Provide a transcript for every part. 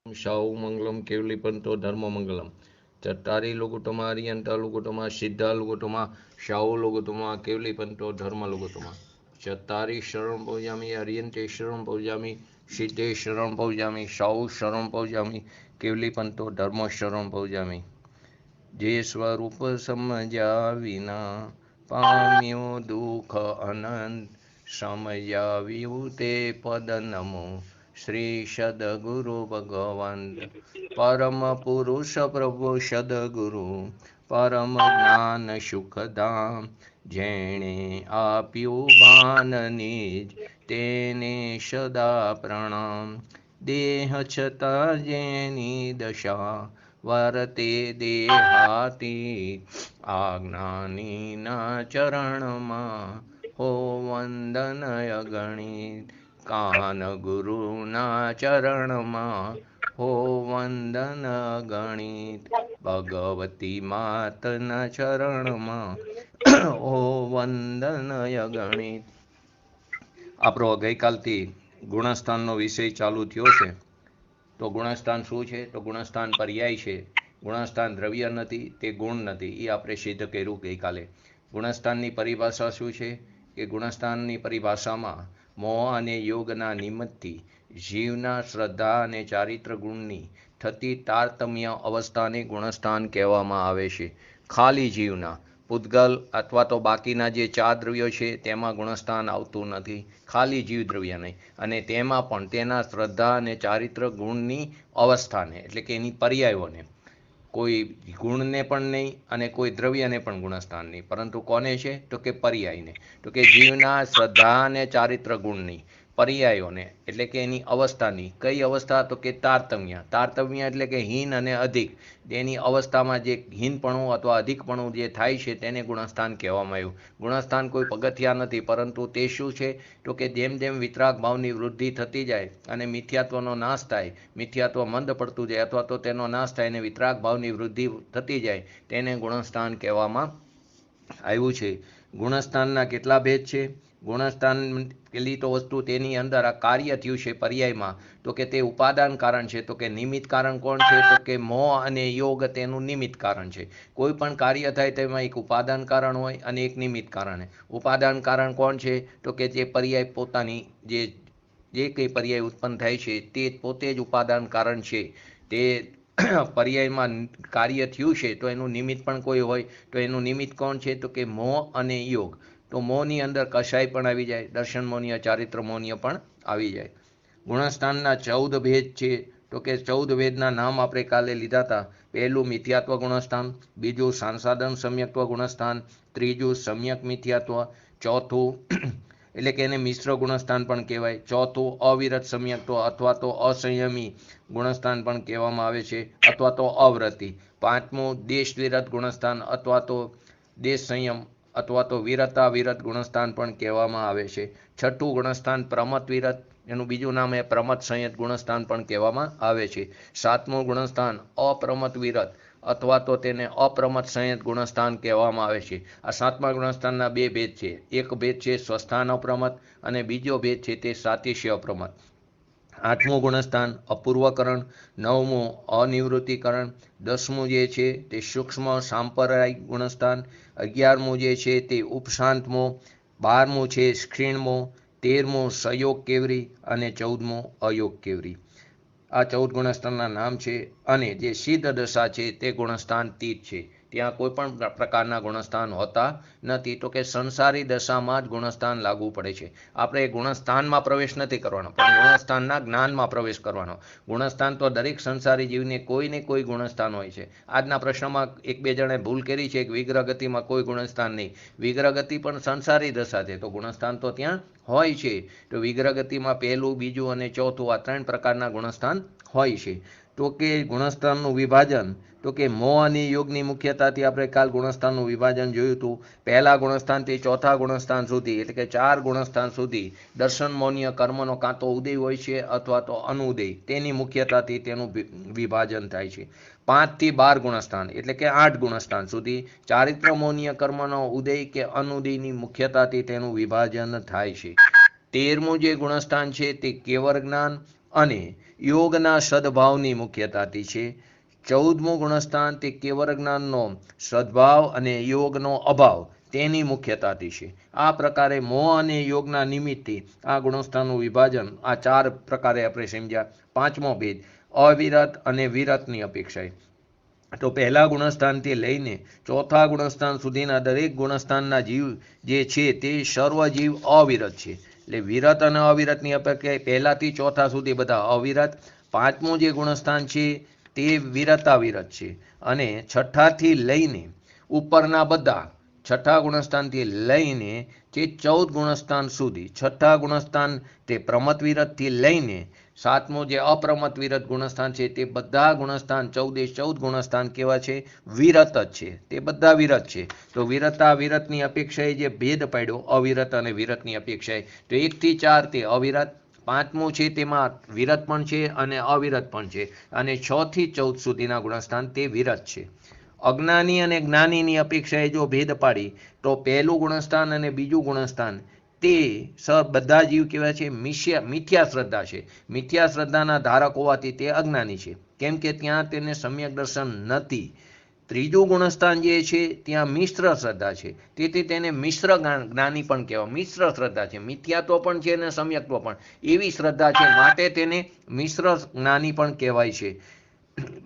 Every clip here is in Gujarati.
शाहुमंगलम केवलीपंतो धर्ममंगलम चट्टारी लुगुटमा अरियंता लुगुटमा सिद्धा लुगुटमा शाहु लुगुटमा केवलीपंतो धर्म लुगुटमा चट्टारी शरण पौजामी अरियंते शरण पौजामी सिद्धे शरण पौजामी शाहु शरण पौजामी केवलीपंतो धर्म शरण पौजामी जे स्वरूप समज्या विना पाम्यो दुख अनंत समज्या विभूते पद नमो श्री सदगुरु भगवंत परम पुरुष प्रभु सदगुरु परम ज्ञान सुखधाम जेणे आप्યું ભાન નિજ તેને સદા પ્રણામ દેહ છતાં જેની દશા વર્તે દેહાતી આજ્ઞાનીના ચરણમાં હો વંદન અગણિત કાન ગુરુના ચરણમાં હો વંદન અગણિત ભગવતી માતના ચરણમાં હો વંદન અગણિત। આપણો ગઈકાલથી ગુણસ્થાનનો વિષય ચાલુ થયો છે। તો ગુણસ્થાન શું છે? તો ગુણસ્થાન પર્યાય છે। ગુણસ્થાન દ્રવ્ય નથી, તે ગુણ નથી, એ આપણે સિદ્ધ કર્યું ગઈકાલે। ગુણસ્થાનની પરિભાષા શું છે? કે ગુણસ્થાનની પરિભાષામાં મોહ અને યોગના નિમિત્તથી જીવના શ્રદ્ધા અને ચારિત્ર ગુણની થતી તારતમ્ય અવસ્થાને ગુણસ્થાન કહેવામાં આવે છે। ખાલી જીવના પૂતગલ અથવા તો બાકીના જે ચાર દ્રવ્યો છે તેમાં ગુણસ્થાન આવતું નથી, ખાલી જીવ દ્રવ્યને, અને તેમાં પણ તેના શ્રદ્ધા અને ચારિત્ર ગુણની અવસ્થાને એટલે કે એની પર્યાયોને, કોઈ ગુણને પણ નહીં અને કોઈ દ્રવ્યને પણ ગુણસ્થાન નહીં, પરંતુ કોને છે? તો કે પર્યાયને, તો કે જીવના શ્રદ્ધા અને ચારિત્ર ગુણની પર્યાયોને એટલે કે એની અવસ્થાની, કઈ અવસ્થા? તો કે તારતમ્ય। તારતમ્ય એટલે કે હીન અને અધિક, તેની અવસ્થામાં જે હીનપણું અથવા અધિકપણું જે થાય છે તેને ગુણસ્થાન કહેવામાં આવ્યું। ગુણસ્થાન કોઈ પગથિયા નથી, પરંતુ તે શું છે? તો કે જેમ જેમ વિતરાગ ભાવની વૃદ્ધિ થતી જાય અને મિથ્યાત્વનો નાશ થાય, મિથ્યાત્વ મંદ પડતું જાય અથવા તો તેનો નાશ થાય અને વિતરાગ ભાવની વૃદ્ધિ થતી જાય, તેને ગુણસ્થાન કહેવામાં આવ્યું છે। ગુણસ્થાનના કેટલા ભેદ છે? ગુણસ્થાન પેલી તો વસ્તુ તેની અંદર આ કાર્ય થયું છે પર્યાયમાં, તો કે તે ઉપાદાન કારણ છે। તો કે નિમિત્ત કારણ કોણ છે? તો કે મોહ અને યોગ તેનું નિમિત્ત કારણ છે। કોઈ પણ કાર્ય થાય તેમાં એક ઉપાદાન કારણ હોય અને એક નિમિત્ત કારણ। ઉપાદાન કારણ કોણ છે? તો કે જે પર્યાય પોતાની જે કંઈ પર્યાય ઉત્પન્ન થાય છે તે પોતે જ ઉપાદાન કારણ છે। તે પર્યાયમાં કાર્ય થયું છે તો એનું નિમિત્ત પણ કોઈ હોય, તો એનું નિમિત્ત કોણ છે? તો કે મોહ અને યોગ। તો મોહની અંદર કશાય પણ આવી જાય, દર્શન મોહનીય, ચારિત્ર મોહનીય પણ આવી જાય। ગુણસ્થાનના 14 ભેદ છે। તો કે 14 ભેદના નામ આપણે કાલે લીધા હતા। પહેલું મિથ્યાત્વ ગુણસ્થાન, બીજું સાંસાધન સમ્યક્ત્વ ગુણસ્થાન, ત્રીજું સમ્યક મિથ્યાત્વ, ચોથું એટલે કે એને મિશ્ર ગુણસ્થાન પણ કહેવાય, ચોથું અવિરત સમ્યક્ત્વ અથવા તો અસંયમી ગુણસ્થાન પણ કહેવામાં આવે છે, અથવા તો અવ્રતી, પાંચમું દેશ વિરત ગુણસ્થાન અથવા તો દેશ સંયમ અથવા તો વિરતાવિરત ગુણસ્થાન પણ કહેવામાં આવે છે, છઠ્ઠું ગુણસ્થાન પ્રમત વિરત, એનું બીજું નામ એ પ્રમત સંયત ગુણસ્થાન પણ કહેવામાં આવે છે, સાતમું ગુણસ્થાન અપ્રમત વિરત અથવા તો તેને અપ્રમત સંયત ગુણસ્થાન કહેવામાં આવે છે। આ સાતમા ગુણસ્થાનના બે ભેદ છે, એક ભેદ છે સ્વસ્થાન અપ્રમત અને બીજો ભેદ છે તે સાતિશ્ય અપ્રમત। આઠમું ગુણસ્થાન અપૂર્વકરણ, નવમું અનિવૃત્તિકરણ, દસમું જે છે તે સૂક્ષ્મ સાંપ્રદાયિક ગુણસ્થાન, 11મું જે છે તે ઉપશાંતમો, 12મું છે ક્ષીણમો, 13મું સયોગ કેવરી અને 14મું અયોગ કેવરી। આ 14 ગુણસ્થાનના નામ છે। અને જે સિદ્ધ દશા છે તે ગુણસ્થાન તીત છે, ત્યાં કોઈ પણ પ્રકારના ગુણસ્થાન હોતા નથી। તો કે સંસારી દશામાં જ ગુણસ્થાન લાગુ પડે છે। આપણે ગુણસ્થાનમાં પ્રવેશ નથી કરવાનો, પણ ગુણસ્થાનના જ્ઞાનમાં પ્રવેશ કરવાનો। ગુણસ્થાન તો દરેક સંસારી જીવને કોઈ ને કોઈ ગુણસ્થાન હોય છે। આજના પ્રશ્નમાં એક બે જણે ભૂલ કરી છે કે વિગ્રહ ગતિમાં કોઈ ગુણસ્થાન નહીં, વિગ્રહ ગતિ પણ સંસારી દશા છે, તો ગુણસ્થાન તો ત્યાં હોય છે। તો વિગ્રહ ગતિમાં પહેલું, બીજું અને ચોથું આ 3 પ્રકારના ગુણસ્થાન હોય છે। તો કે ગુણસ્થાનનું વિભાજન, તો કે મોહ અને યોગની મુખ્યતાથી આપણે કાલ ગુણસ્થાનનું વિભાજન જોયું હતું। પહેલા ગુણસ્થાનથી ચોથા ગુણસ્થાન સુધી એટલે કે 4 ગુણસ્થાન સુધી દર્શન મૌન્ય કર્મનો કાં તો ઉદય હોય છે અથવા તો અનુદય, તેની મુખ્યતાથી તેનું વિભાજન થાય છે। 5 થી 12 ગુણસ્થાન એટલે કે 8 ગુણસ્થાન સુધી ચારિત્ર મૌન્ય કર્મનો ઉદય કે અનુદયની મુખ્યતાથી તેનું વિભાજન થાય છે। 13મું જે ગુણસ્થાન છે તે કેવળ જ્ઞાન, અને યોગના સદભાવની મુખ્યતાથી છે. 14મું ગુણસ્થાન તે કેવળ જ્ઞાનનો સદભાવ અને યોગનો અભાવ તેની મુખ્યતાથી છે. આ પ્રકારે મોહ અને યોગના નિમિત્તે આ ગુણસ્થાનનું વિભાજન આ 4 પ્રકારે આપણે સમજ્યા. 5મો ભેદ અવિરત અને વિરતની અપેક્ષાએ. તો પહેલા ગુણસ્થાનથી લઈને ચોથા ગુણસ્થાન સુધીના દરેક ગુણસ્થાનના જીવ જે છે તે સર્વ જીવ અવિરત છે. એટલે વિરત અને અવિરતની અપેક્ષાએ પહેલાથી ચોથા સુધી બધા અવિરત. 5મું જે ગુણસ્થાન છે તે વિરતાવિરત છે. અને છઠ્ઠાથી લઈને ઉપરના બધા છઠ્ઠા ગુણસ્થાનથી લઈને જે 14 ગુણસ્થાન સુધી, છઠ્ઠા ગુણસ્થાન તે પ્રમત વિરતથી લઈને 7મું જે અપ્રમત વિરત ગુણસ્થાન છે તે બધા ગુણસ્થાન 14 ગુણસ્થાન કેવા છે? વિરત જ છે. તે બધા વિરત છે. તો વિરતા વિરતની અપેક્ષાએ જે ભેદ પાડ્યો અવિરત અને વિરતની અપેક્ષાએ, તો 1 થી 4 તે અવિરત, 5મું છે તેમાં વિરત પણ છે અને અવિરત પણ છે, અને 6 થી 14 સુધીના ગુણસ્થાન તે વિરત છે. અજ્ઞાની અને જ્ઞાનીની અપેક્ષાએ જો ભેદ પાડી તો પહેલું ગુણસ્થાન અને બીજું ગુણસ્થાન તે બધા જીવ કેવા છે? મિથ્યા શ્રદ્ધા છે. મિથ્યા શ્રદ્ધાના ધારક હોવાથી તે અજ્ઞાની છે, કેમ કે ત્યાં તેને સમ્યક દર્શન નથી. ત્રીજું ગુણસ્થાન જે છે ત્યાં મિશ્ર શ્રદ્ધા છે, તેથી તેને મિશ્ર જ્ઞાની પણ કહેવાય. મિશ્ર શ્રદ્ધા છે, મિથ્યાત્વ પણ છે અને સમ્યક્ત્વ પણ, એવી શ્રદ્ધા છે, માટે તેને મિશ્ર જ્ઞાની પણ કહેવાય છે.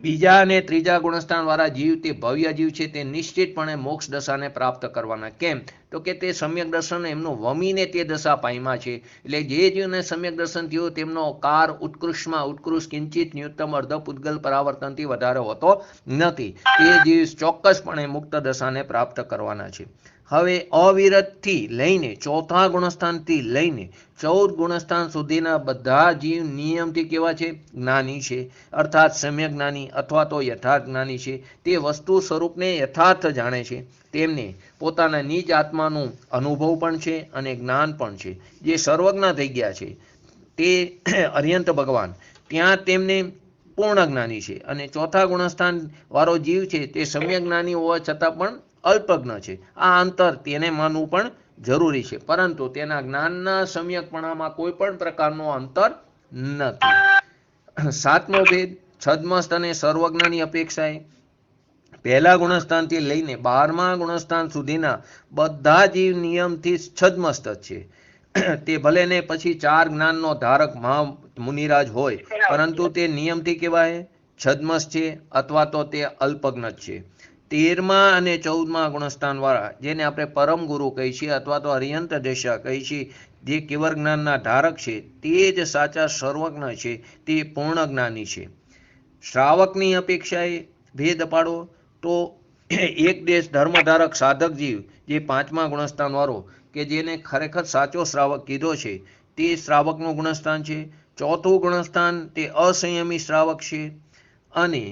બીજા અને ત્રીજા ગુણસ્થાન વાળા જીવ તે ભવ્ય જીવ છે, તે નિશ્ચિતપણે મોક્ષ દશાને પ્રાપ્ત કરવાના. કેમ? તો કે તે સમ્યક દર્શન એમનું વમીને તે દશા પામ્યા છે. એટલે જે જીવને સમ્યક દર્શન થયું તેમનો કાર ઉત્કૃષ્ટમાં ઉત્કૃષ્ટ કિંચિત ન્યૂનતમ અર્ધ પૂતગલ પરાવર્તનથી વધારે હોતો નથી. તે જીવ ચોક્કસપણે મુક્ત દશાને પ્રાપ્ત કરવાના છે. હવે અવિરતથી લઈને ચોથા ગુણસ્થાનથી લઈને 14 ગુણસ્થાન સુધીના બધા જીવ નિયમથી કેવા છે? જ્ઞાની છે, અર્થાત સમ્યક જ્ઞાની અથવા તો યથાર્થ જ્ઞાની છે. તે વસ્તુ સ્વરૂપને યથાર્થ જાણે છે. તેમને પોતાના નિજ આત્માનું અનુભવ પણ છે અને જ્ઞાન પણ છે. જે સર્વજ્ઞ થઈ ગયા છે તે અર્યંત ભગવાન, ત્યાં તેમને પૂર્ણ જ્ઞાની છે. અને ચોથા ગુણસ્થાન વાળો જીવ છે તે સમ્યક જ્ઞાની હોવા છતાં પણ અલ્પજ્ઞ છે. આ અંતર તેને માનવું પણ જરૂરી છે, પરંતુ તેના જ્ઞાનના સમ્યકપણામાં કોઈ પણ પ્રકારનો અંતર નથી. 7મો ભેદ છદ્મસ્ત અને સર્વજ્ઞની અપેક્ષાએ. પહેલા ગુણસ્થાનથી લઈને 12મા ગુણસ્થાન સુધીના બધા જીવ નિયમથી છદ્મસ્ત છે. તે ભલે ને પછી 4 જ્ઞાનનો ધારક મહા મુનિરાજ હોય, પરંતુ તે નિયમથી કહેવાય છદ્મસ્ત છે અથવા તો તે અલ્પજ્ઞ છે. 13મા અને 14મા ગુણસ્થાન વાળા, જેને આપણે પરમ ગુરુ કહી છીએ અથવા તો અર્યંત દશા કહી છીએ, જે કેવળ જ્ઞાનના ધારક છે, તે જ સાચા સર્વજ્ઞ છે, તે પૂર્ણ જ્ઞાની છે. શ્રાવકની અપેક્ષાએ ભેદ પાડો તો એક દેશ ધર્મધારક સાધક જીવ, જે 5મા ગુણસ્થાન વાળો કે જેને ખરેખર સાચો શ્રાવક કીધો છે, તે શ્રાવકનું ગુણસ્થાન છે. ચોથું ગુણસ્થાન તે અસંયમી શ્રાવક છે. અને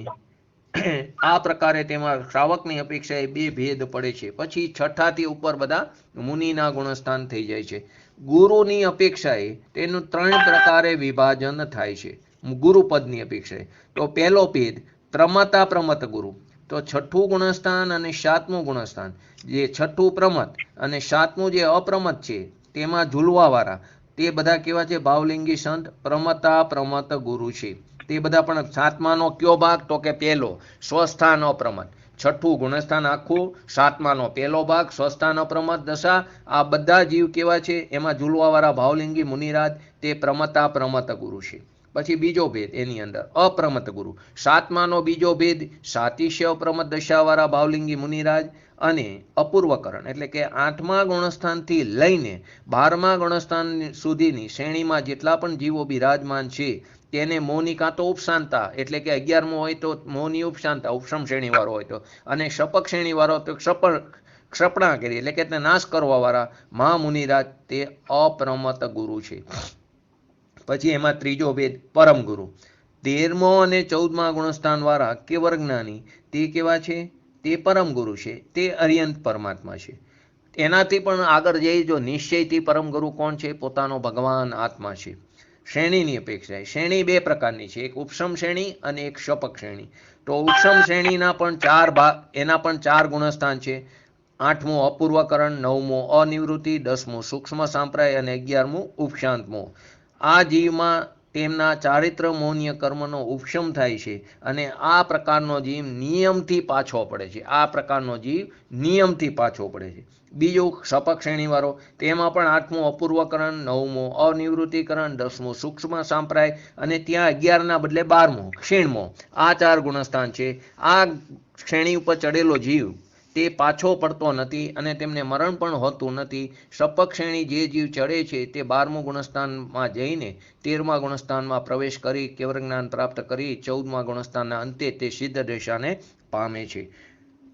આ પ્રકારે તેમાં શ્રાવકની અપેક્ષાએ 2 ભેદ પડે છે. પછી છઠ્ઠાથી ઉપર બધા મુનિના ગુણસ્થાન થઈ જાય છે. ગુરુની અપેક્ષાએ તેનું 3 પ્રકારે વિભાજન થાય છે. ગુરુપદની અપેક્ષાએ તો પહેલો ભેદ પ્રમતા પ્રમત ગુરુ. તો છઠ્ઠું ગુણસ્થાન અને 7મું ગુણસ્થાન, જે છઠ્ઠું પ્રમત અને 7મું જે અપ્રમત છે, તેમાં ઝૂલવાવાળા તે બધા કેવા છે? ભાવલિંગી સંત પ્રમતા પ્રમત ગુરુ છે. તે બધા પણ 7માનો કયો ભાગ? તો કે પહેલો સ્વસ્થાન અપ્રમત. છઠ્ઠું ગુણસ્થાન આખું, 7માનો પહેલો ભાગ સ્વસ્થાન અપ્રમત દશા. આ બધા જીવ કેવા છે? એમાં ઝૂલવાવાળા ભાવલિંગી મુનિરાજ તે પ્રમતા પ્રમત ગુરુ છે. પછી બીજો ભેદ એની અંદર અપ્રમત ગુરુ. 7માનો બીજો ભેદ સાતિશ્ય અપ્રમત દશાવાળા ભાવલિંગી મુનિરાજ અને અપૂર્વકરણ, એટલે કે 8મા ગુણસ્થાનથી લઈને 12મા ગુણસ્થાન સુધીની શ્રેણીમાં જેટલા પણ જીવો બિરાજમાન છે તેને મોની કાં તો ઉપશાંતા, એટલે કે 11મો હોય તો મોની ઉપશાંતા ઉપશમ શ્રેણીવાળો હોય તો, અને શપક શ્રેણીવાળો તો ક્ષપણા કરી, એટલે કે નાશ કરવાવાળા મહામુનિરાજ તે અપ્રમત ગુરુ છે. પછી એમાં ત્રીજો ભેદ પરમ ગુરુ. 13મો અને 14મા ગુણસ્થાન વાળા કેવળ જ્ઞાની તે કેવા છે? તે પરમ ગુરુ છે, તે અર્યંત પરમાત્મા છે. એનાથી પણ આગળ જઈ જો નિશ્ચયથી પરમ ગુરુ કોણ છે? પોતાનો ભગવાન આત્મા છે. શ્રેણીની અપેક્ષાએ શ્રેણી 2 પ્રકારની છે, એક ઉપશમ શ્રેણી અને એક શપક શ્રેણી. તો ઉપશમ શ્રેણીના પણ 4 ભાગ, એના પણ 4 ગુણસ્થાન છે. 8મો અપૂર્વકરણ, 9મો અનિવૃત્તિ, 10મો સૂક્ષ્મ સાંપ્રાય અને 11મું ઉપશાંત મોહ. આ જીવમાં તેમના ચારિત્ર મૌન્ય કર્મનો ઉપશમ થાય છે અને આ પ્રકારનો જીવ નિયમથી પાછો પડે છે. આ પ્રકારનો જીવ નિયમથી પાછો પડે છે. બીજું સપક શ્રેણીવાળો, તેમાં પણ 8મું અપૂર્વકરણ, 9મું અનિવૃત્તિકરણ, 10મું સૂક્ષ્મ સાંપ્રાય અને ત્યાં 11ના બદલે 12મો ક્ષીણમો, આ 4 ગુણસ્થાન છે. આ શ્રેણી ઉપર ચડેલો જીવ તે પાછો પડતો નથી અને તેમને મરણ પણ હોતું નથી. સપક શ્રેણી જે જીવ ચડે છે તે 12મું ગુણસ્થાનમાં જઈને 13મા ગુણસ્થાનમાં પ્રવેશ કરી કેવળ જ્ઞાન પ્રાપ્ત કરી 14મા ગુણસ્થાનના અંતે તે સિદ્ધ દશાને પામે છે.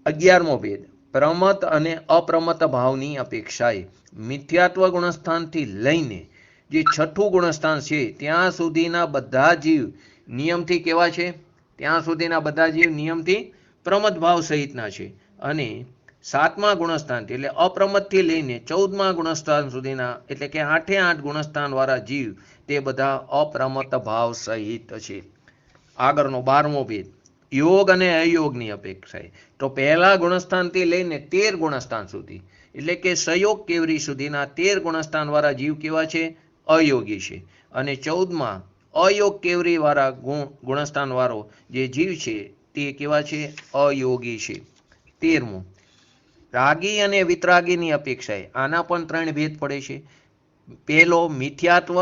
11મો ભેદ, પ્રમત અને અપ્રમત ભાવની અપેક્ષાએ મિથ્યાત્વ ગુણસ્થાનથી લઈને જે 6થું ગુણસ્થાન છે ત્યાં સુધીના બધા જીવ નિયમથી કેવા છે? ત્યાં સુધીના બધા જીવ નિયમથી પ્રમત ભાવ સહિતના છે. અને 7મા ગુણસ્થાનથી એટલે અપ્રમતથી લઈને 14મા ગુણસ્થાન સુધીના એટલે કે 8 ગુણસ્થાનવાળા જીવ તે બધા અપ્રમત ભાવ સહિત છે. આગળનો 12મો ભેદ, યોગ અને અયોગની અપેક્ષાએ તો પહેલા ગુણસ્થાનથી લઈને 13 ગુણસ્થાન સુધી એટલે કે સયોગ કેવરી સુધીના 13 ગુણસ્થાનવાળા જીવ કેવા છે? અયોગી છે. અને 14મા અયોગ કેવરીવાળા ગુણસ્થાનવાળો જે જીવ છે તે કેવા છે? અયોગી છે. 13મું રાગી અને વિતરાગીની અપેક્ષાએ આના પણ 3 ભેદ પડે છે. પહેલો મિથ્યાત્વ,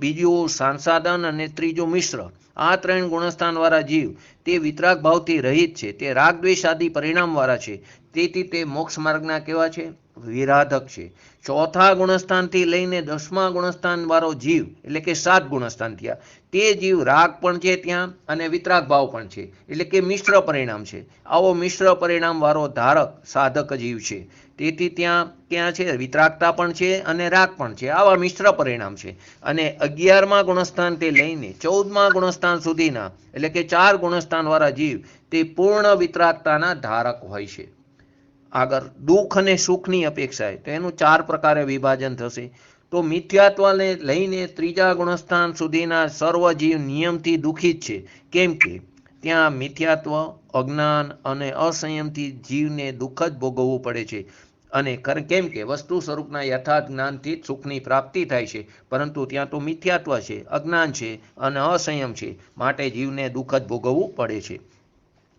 બીજું સંસાધન અને ત્રીજું મિશ્ર. આ 3 ગુણસ્થાનવાળા જીવ તે વિતરાગ ભાવથી રહિત છે. તે રાગ દ્વેષ આદિ પરિણામવાળા છે. તેથી તે મોક્ષ માર્ગના કેવા છે? વિરાધક છે. ચોથા ગુણસ્થાનથી લઈને 10મા ગુણસ્થાનવાળો જીવ એટલે કે 7 ગુણસ્થાન થયા તે જીવ રાગ પણ છે ત્યાં અને વિતરાગ ભાવ પણ છે એટલે કે મિશ્ર પરિણામ છે. આવો મિશ્ર પરિણામવાળો ધારક સાધક જીવ છે. તેથી ત્યાં ક્યાં છે? વિતરાગતા પણ છે અને રાગ પણ છે. આવા મિશ્ર પરિણામ છે. અને 11મા ગુણસ્થાનથી લઈને 14મા ગુણસ્થાન સુધીના એટલે કે 4 ગુણસ્થાનવાળા જીવ તે પૂર્ણ વિતરાગતાના ધારક હોય છે. આગળ દુઃખ અને સુખની અપેક્ષાએ તો એનું 4 પ્રકારે વિભાજન થશે. તો મિથ્યાત્વને લઈને 3જા ગુણસ્થાન સુધીના સર્વ જીવ નિયમથી દુઃખિત છે. કેમ કે ત્યાં મિથ્યાત્વ, અજ્ઞાન અને અસંયમથી જીવને દુઃખ જ ભોગવવું પડે છે. અને કેમ કે વસ્તુ સ્વરૂપના યથાર્થ જ્ઞાનથી જ સુખની પ્રાપ્તિ થાય છે, પરંતુ ત્યાં તો મિથ્યાત્વ છે, અજ્ઞાન છે અને અસંયમ છે, માટે જીવને દુઃખ જ ભોગવવું પડે છે.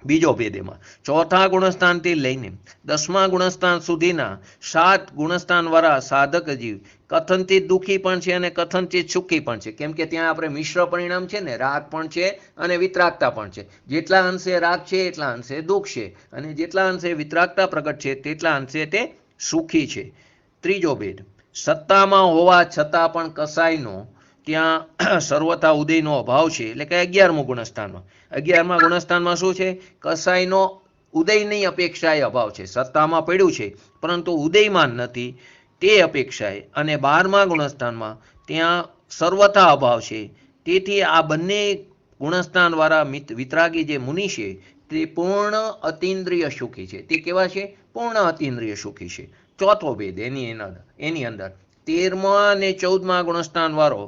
બીજો ભેદ એમાં ચોથા ગુણસ્થાનથી લઈને 10મા ગુણસ્થાન સુધીના 7 ગુણસ્થાનવાળા સાધક જીવ કથનથી દુઃખી પણ છે અને કથનથી સુખી પણ છે. કેમ કે ત્યાં આપણે મિશ્ર પરિણામ છે ને, રાગ પણ છે અને વિતરાગતા પણ છે. જેટલા અંશે રાગ છે એટલા અંશે દુઃખ છે અને જેટલા અંશે વિતરાગતા પ્રગટ છે તેટલા અંશે તે સુખી છે. ત્રીજો ભેદ, સત્તામાં હોવા છતાં પણ કસાયનો ત્યાં સર્વથા ઉદયનો અભાવ છે એટલે કે 11મું ગુણસ્થાનમાં. 11મા ગુણસ્થાનમાં શું છે? કસાયનો ઉદયની અપેક્ષાએ અભાવ છે. સત્તામાં પડ્યું છે પરંતુ ઉદયમાન નથી તે અપેક્ષાએ. અને 12મા ગુણસ્થાનમાં ત્યાં સર્વથા અભાવ છે. તેથી આ બંને ગુણસ્થાનવાળા વિતરાગી જે મુનિ છે તે પૂર્ણ અતિન્દ્રિય સુખી છે. તે કેવા છે? પૂર્ણ અતિન્દ્રિય સુખી છે. ચોથો ભેદ એની અંદર 13મા અને 14મા ગુણસ્થાનવાળો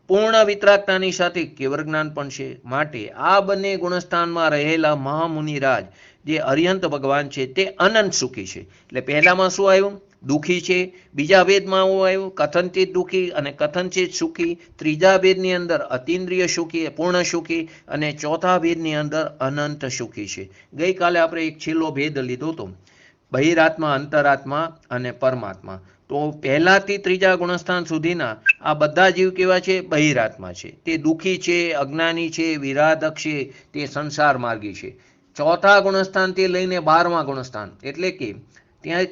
પૂર્ણ વિતરાગતાની સાથે કેવળ જ્ઞાન પણ છે. માટે આ બંને ગુણસ્થાનમાં રહેલા મહામુનિરાજ જે અરિહંત ભગવાન છે તે અનંત સુખી છે. એટલે પહેલામાં શું આવ્યું? દુઃખી છે. બીજા ભેદમાં શું આવ્યું? કથનથી દુઃખી અને કથનથી સુખી. ત્રીજા ભેદની અંદર અતિન્દ્રિય સુખી, પૂર્ણ સુખી અને ચોથા ભેદની અંદર અનંત સુખી છે. ગઈકાલે આપણે એક છેલ્લો ભેદ લીધો હતો, બહિરાત્મા, અંતરાત્મા અને પરમાત્મા. તો પહેલાથી ત્રીજા ગુણસ્થાન સુધીના આ બધા જીવ કેવા છે? બહિરાત્મા છે. તે દુઃખી છે, અજ્ઞાની છે, વિરાધક છે, તે સંસાર માર્ગી છે. ચોથા ગુણસ્થાનથી લઈને 12મા ગુણસ્થાન એટલે કે ત્યાં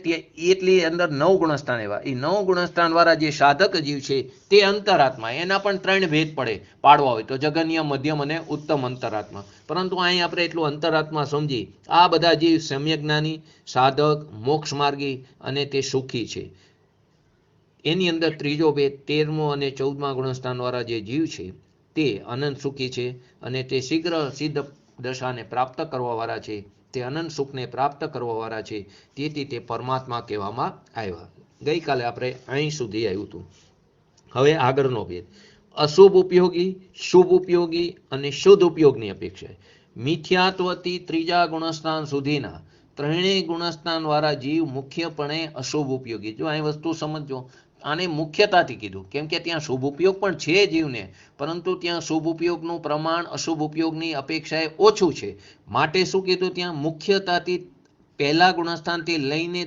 એટલી અંદર 9 ગુણસ્થાન એવા. એ 9 ગુણસ્થાનવાળા જે સાધક જીવ છે તે અંતરાત્મા. એના પણ 3 ભેદ પાડવા હોય તો જગન્ય, મધ્યમ અને ઉત્તમ અંતરાત્મા. પરંતુ અહીં આપણે એટલું અંતરાત્મા સમજી આ બધા જીવ સમ્યક જ્ઞાની, સાધક, મોક્ષ માર્ગી અને તે સુખી છે. એની અંદર ત્રીજો ભેદ 13મો અને 14મા ગુણસ્થાનવાળા જે જીવ છે તે અનંત સુખી છે અને તે શીઘ્ર સિદ્ધ દશાને પ્રાપ્ત કરવાવાળા છે. તે અનંત સુખને પ્રાપ્ત કરવાવાળા છે. તેથી તે પરમાત્મા કહેવામાં આવ્યા. ગઈકાલે આપણે અહીં સુધી આવ્યું હતું. હવે આગળનો ભેદ અશુભ ઉપયોગી, શુભ ઉપયોગી અને શુદ્ધ ઉપયોગની અપેક્ષા. મિથ્યાત્વથી ત્રીજા ગુણસ્થાન સુધીના 3 ગુણસ્થાનવાળા જીવ મુખ્યપણે અશુભ ઉપયોગી. જો અહીં વસ્તુ સમજો, આને મુખ્યતાથી કીધું કેમ કે ત્યાં શુભ ઉપયોગ પણ છે જીવને, પરંતુ ત્યાં શુભ ઉપયોગનું પ્રમાણ અશુભ ઉપયોગની અપેક્ષાએ ઓછું છે. માટે શું કીધું ત્યાં મુખ્યતાથી પહેલા ગુણસ્થાનથી લઈને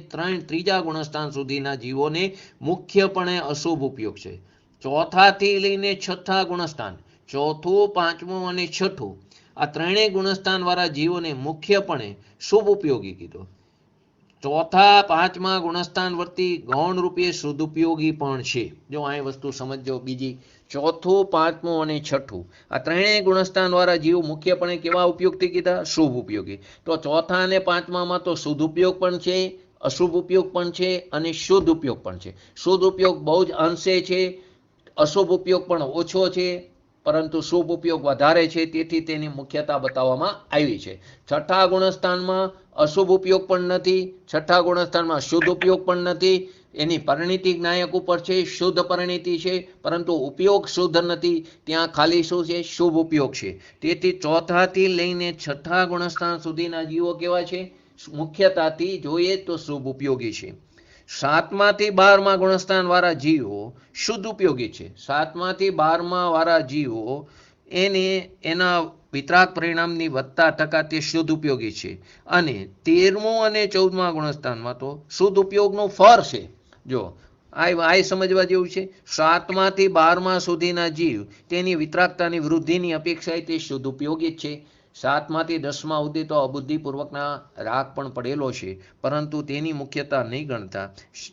ત્રીજા ગુણસ્થાન સુધીના જીવોને મુખ્યપણે અશુભ ઉપયોગ છે. ચોથાથી લઈને છઠ્ઠા ગુણસ્થાન, ચોથું, પાંચમું અને છઠ્ઠું, આ ત્રણેય ગુણસ્થાન વાળા જીવોને મુખ્યપણે શુભ ઉપયોગી કીધો. ચોથા પાંચમા ગુણસ્થાન વર્તી ગૌણ રૂપે સદુપયોગી પણ છે. જો આ વસ્તુ સમજો. બીજી, ચોથું, પાંચમું અને છઠ્ઠું, આ ત્રણેય ગુણસ્થાન વાળા જીવ મુખ્યપણે કેવા ઉપયોગથી કીધા? શુભ ઉપયોગી. તો ચોથા અને પાંચમામાં તો શુદ્ધ ઉપયોગ પણ છે, અશુભ ઉપયોગ પણ છે અને શુદ્ધ ઉપયોગ પણ છે. શુદ્ધ ઉપયોગ બહુ જ અંશે છે, અશુભ ઉપયોગ પણ ઓછો છે, પરંતુ શુભ ઉપયોગ વધારે છે, તેથી તેની મુખ્યતા બતાવવામાં આવી છે. છઠ્ઠા ગુણસ્થાનમાં અશુભ ઉપયોગ પણ નથી, છઠ્ઠા ગુણસ્થાનમાં શુદ્ધ ઉપયોગ પણ નથી. એની પરિણીતિ જ્ઞાયક ઉપર છે, શુદ્ધ પરિણીતિ છે, પરંતુ ઉપયોગ શુદ્ધ નથી. ત્યાં ખાલી શું છે? શુભ ઉપયોગ છે. તેથી ચોથાથી લઈને છઠ્ઠા ગુણસ્થાન સુધીના જીવો કેવા છે? મુખ્યતાથી જોઈએ તો શુભ ઉપયોગી છે. 7માથી 12મા ગુણસ્થાન વાળા જીવો શુદ્ધ ઉપયોગી છે. 7માથી 12મા વાળા જીવો એના વિતરાગ પરિણામની વધતા ટકા તે શુદ્ધ ઉપયોગી છે. અને 13મું અને 14મા ગુણસ્થાનમાં તો શુદ્ધ ઉપયોગનું ફળ છે. જો આ સમજવા જેવું છે. 7માથી 12મા સુધીના જીવ તેની વિતરાગતાની વૃદ્ધિની અપેક્ષાએ તે શુદ્ધ ઉપયોગી જ છે. 7માથી 10મા સુધી તો અબુદ્ધિપૂર્વકના રાગ પણ પડેલો છે, પરંતુ તેની મુખ્યતા નહીં ગણતા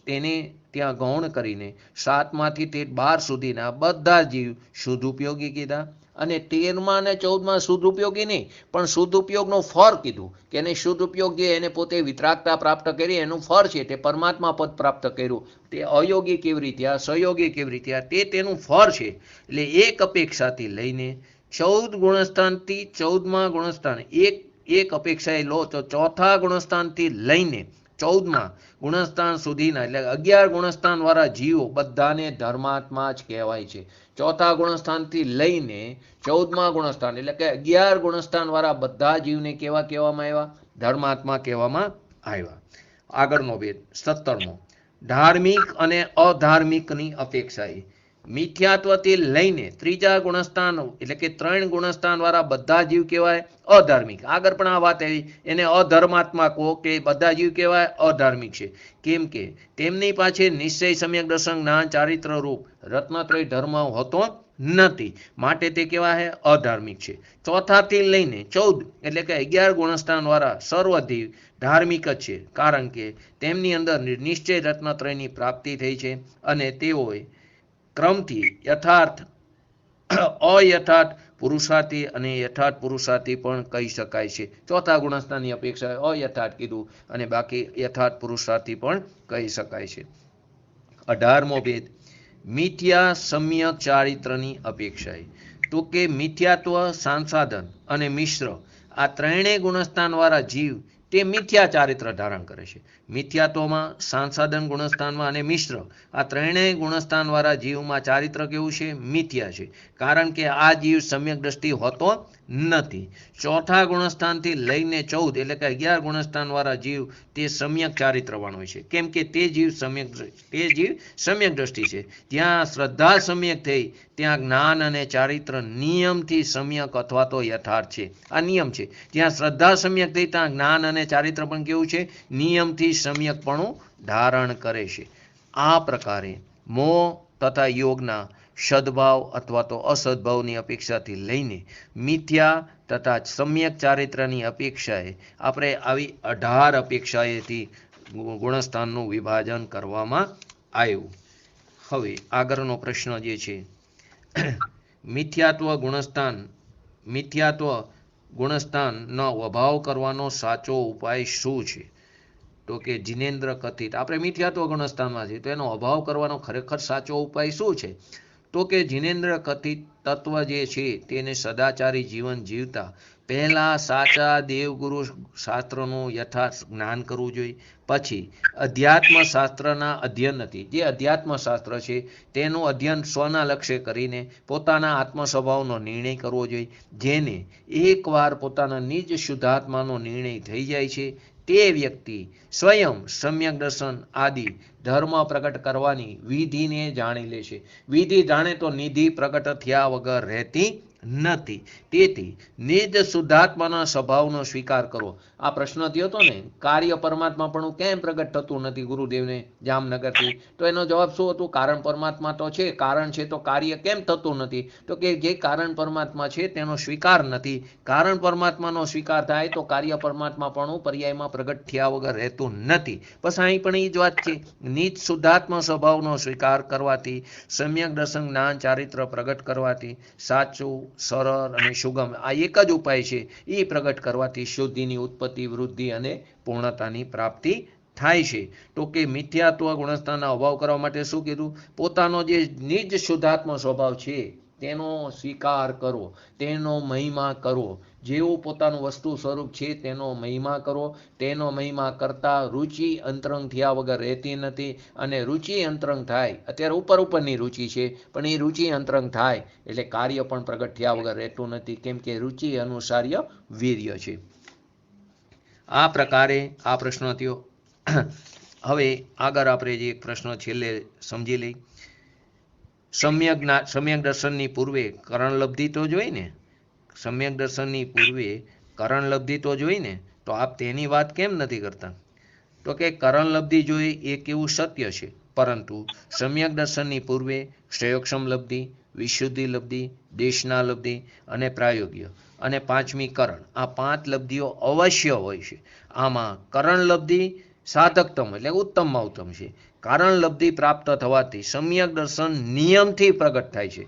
તેને ત્યાં ગૌણ કરીને 7માથી તે 12 સુધીના બધા જીવ શુદ્ધ ઉપયોગી કીધા. અને 13મા અને 14મા શુદ્ધ ઉપયોગી નહીં, પણ શુદ્ધ ઉપયોગનું ફળ કીધું કે એને શુદ્ધ ઉપયોગ જે એને પોતે વિતરાગતા પ્રાપ્ત કરી એનું ફળ છે, તે પરમાત્મા પદ પ્રાપ્ત કર્યું. તે અયોગી કેવી રીતે, સહયોગી કેવી રીતે, તે તેનું ફળ છે. એટલે એક અપેક્ષાથી લઈને 14 ગુણસ્થાનથી 14મા ગુણસ્થાન એક અપેક્ષાએ લો તો ચોથા ગુણસ્થાનથી લઈને 14મા ગુણસ્થાન સુધીના એટલે 11 ગુણસ્થાન વાળા જીવો બધાને ધર્માત્મા જ કહેવાય છે. ચોથા ગુણસ્થાનથી લઈને 14મા ગુણસ્થાન એટલે કે 11 ગુણસ્થાન વાળા બધા જીવને કેવા કહેવામાં આવ્યા? ધર્માત્મા કહેવામાં આવ્યા. આગળનો ભેદ 17મો, ધાર્મિક અને અધાર્મિકની અપેક્ષાએ મિથ્યાત્વથી લઈને ત્રીજા ગુણસ્થાન એટલે કે 3 ગુણસ્થાન વાળા બધા જીવ કહેવાય અધાર્મિક. આગળ પણ આ વાત આવી, એને અધર્માત્મા કહો કે બધા જીવ કહેવાય અધાર્મિક છે. કેમ કે તેમની પાસે નિશ્ચય, સમ્યક દર્શન, જ્ઞાન, ચારિત્ર રૂપ રત્નત્રય ધર્મ હોતો નથી, માટે તે કેવા છે? અધાર્મિક છે. ચોથાથી લઈને 14 એટલે કે 11 ગુણસ્થાન વાળા સર્વજીવ ધાર્મિક જ છે, કારણ કે તેમની અંદર નિશ્ચય રત્નત્રયની પ્રાપ્તિ થઈ છે અને તેઓએ ક્રમથી યથાર્થ, અયથાર્થ પુરુષાર્થી અને યથાર્થ પુરુષાર્થી પણ કહી શકાય છે. ચોથા ગુણસ્થાનની અપેક્ષા અયથાર્થ કીધું અને બાકી યથાર્થ પુરુષાર્થી પણ કહી શકાય છે. 18મો ભેદ મિથ્યા સમ્યક ચારિત્રની અપેક્ષાએ. તો કે મિથ્યાત્વ, સાંસાધન અને મિશ્ર આ ત્રણેય ગુણસ્થાન વાળા જીવ તે મિથ્યા ચારિત્ર ધારણ કરે છે. મિથ્યાત્વમાં, સાંસાધન ગુણસ્થાનમાં અને મિશ્ર આ ત્રણેય ગુણસ્થાન વાળા જીવમાં ચારિત્ર કેવું છે? મિથ્યા છે, કારણ કે આ જીવ સમ્યક દ્રષ્ટિ હોતો નથી. ચોથા ગુણસ્થાનથી લઈને 14 એટલે કે 11 ગુણસ્થાન વાળા જીવ તે સમ્યક ચારિત્ર વાળો છે, કેમ કે તે જીવ સમ્યક દ્રષ્ટિ છે. જ્યાં શ્રદ્ધા સમ્યક થઈ ત્યાં જ્ઞાન અને ચારિત્ર નિયમથી સમ્યક અથવા તો યથાર્થ છે. આ નિયમ છે. જ્યાં શ્રદ્ધા સમ્યક થઈ ત્યાં જ્ઞાન અને ચારિત્ર પણ કેવું છે? નિયમથી સમ્યકપણું ધારણ કરે છે. આ પ્રકારે મોહ તથા યોગના સદભાવ અથવા તો અસદભાવની અપેક્ષાથી લઈને મિથ્યા તથા સમ્યક ચારિત્રની અપેક્ષાએ આપણે આવી 18 અપેક્ષાએથી ગુણસ્થાનનું વિભાજન કરવામાં આવ્યું. હવે આગળનો પ્રશ્ન જે છે, મિથ્યાત્વ ગુણસ્થાનનો અભાવ કરવાનો સાચો ઉપાય શું છે? તો કે જિનેન્દ્ર કથિત આપણે મિથ્યાત્વ ગુણસ્થાનમાં છે, તો એનો અભાવ કરવાનો ખરેખર સાચો ઉપાય શું છે? તો કે જિનેન્દ્ર કથિત તત્વ જે છે તેને સદાચારી જીવન જીવતા પહેલા સાચા દેવગુરુ શાસ્ત્રનું યથાર્થ જ્ઞાન કરવું જોઈએ. પછી અધ્યાત્મ શાસ્ત્રના અધ્યયનથી, જે અધ્યાત્મ શાસ્ત્ર છે તેનું અધ્યયન સ્વના લક્ષ્ય કરીને પોતાના આત્મ સ્વભાવનો નિર્ણય કરવો જોઈએ. જેને એકવાર પોતાના નિજ શુદ્ધાત્માનો નિર્ણય થઈ જાય છે તે વ્યક્તિ સ્વયં સમ્યક દર્શન આદિ ધર્મ પ્રગટ કરવાની વિધિને જાણી લે છે. વિધિ જાણે તો નિધિ પ્રગટ થયા વગર રહેતી નથી. તેથી નિજ શુદ્ધાત્માના સ્વભાવનો સ્વીકાર કરો. આ પ્રશ્ન થયો હતો ને, કાર્ય પરમાત્મા પણ કેમ પ્રગટ થતું નથી ગુરુદેવને જામનગરથી? તો એનો જવાબ શું હતો? કારણ પરમાત્મા તો છે, કારણ છે તો કાર્ય કેમ થતું નથી? તો કે જે કારણ પરમાત્મા છે તેનો સ્વીકાર નથી. કારણ પરમાત્માનો સ્વીકાર થાય તો કાર્ય પરમાત્મા પણ પર્યાયમાં પ્રગટ થયા વગર રહેતું નથી. બસ અહીં પણ એ જ વાત છે. નિજ શુદ્ધાત્મા સ્વભાવનો સ્વીકાર કરવાથી, સમ્યક દર્શન જ્ઞાન ચારિત્ર પ્રગટ કરવાથી, સાચું સરળ અને સુગમ આ એક જ ઉપાય છે. એ પ્રગટ કરવાથી શુદ્ધિની ઉત્પત્તિ, વૃદ્ધિ અને પૂર્ણતાની પ્રાપ્તિ થાય છે. તો કે મિથ્યાત્વ ગુણસ્થાનના અભાવ કરવા માટે શું કીધું? પોતાનો જે નિજ શુદ્ધાત્મા સ્વભાવ છે તેનો સ્વીકાર કરો, તેનો મહિમા કરો. જેવું પોતાનું વસ્તુ સ્વરૂપ છે તેનો મહિમા કરો. તેનો મહિમા કરતા રુચિ અંતરંગ થયા વગર રહેતી નથી. અને રુચિ અંતરંગ થાય, અત્યારે ઉપરની રુચિ છે પણ એ રુચિ અંતરંગ થાય એટલે કાર્ય પણ પ્રગટ થયા વગર રહેતું નથી, કેમ કે રુચિ અનુસાર્ય વીર્ય છે. આ પ્રકારે આ પ્રશ્ન થયો. હવે આગળ આપણે જે પ્રશ્ન છેલ્લે સમજી લઈ. સમ્યક દર્શનની પૂર્વે કરણલબ્ધિ તો જોઈ ને, સમ્યક દર્શનની પૂર્વે કરણલબ્ધિ તો જોઈ ને, તો આપ તેની વાત કેમ નથી કરતા? તો કે કરણલબ્ધિ જોઈ એ કેવું સત્ય છે, પરંતુ સમ્યક દર્શનની પૂર્વે ક્ષયોક્ષમ લબ્ધિ, વિશુદ્ધિ લબ્ધિ, દેશના લબ્ધિ અને પ્રાયોગ્ય અને પાંચમી કરણ, આ 5 લબ્ધિઓ અવશ્ય હોય છે. આમાં કરણ લબ્ધિ સાધકતમ એટલે ઉત્તમમાં ઉત્તમ છે. કારણ લબ્ધિ પ્રાપ્ત થવાથી સમ્યક દર્શન નિયમથી પ્રગટ થાય છે.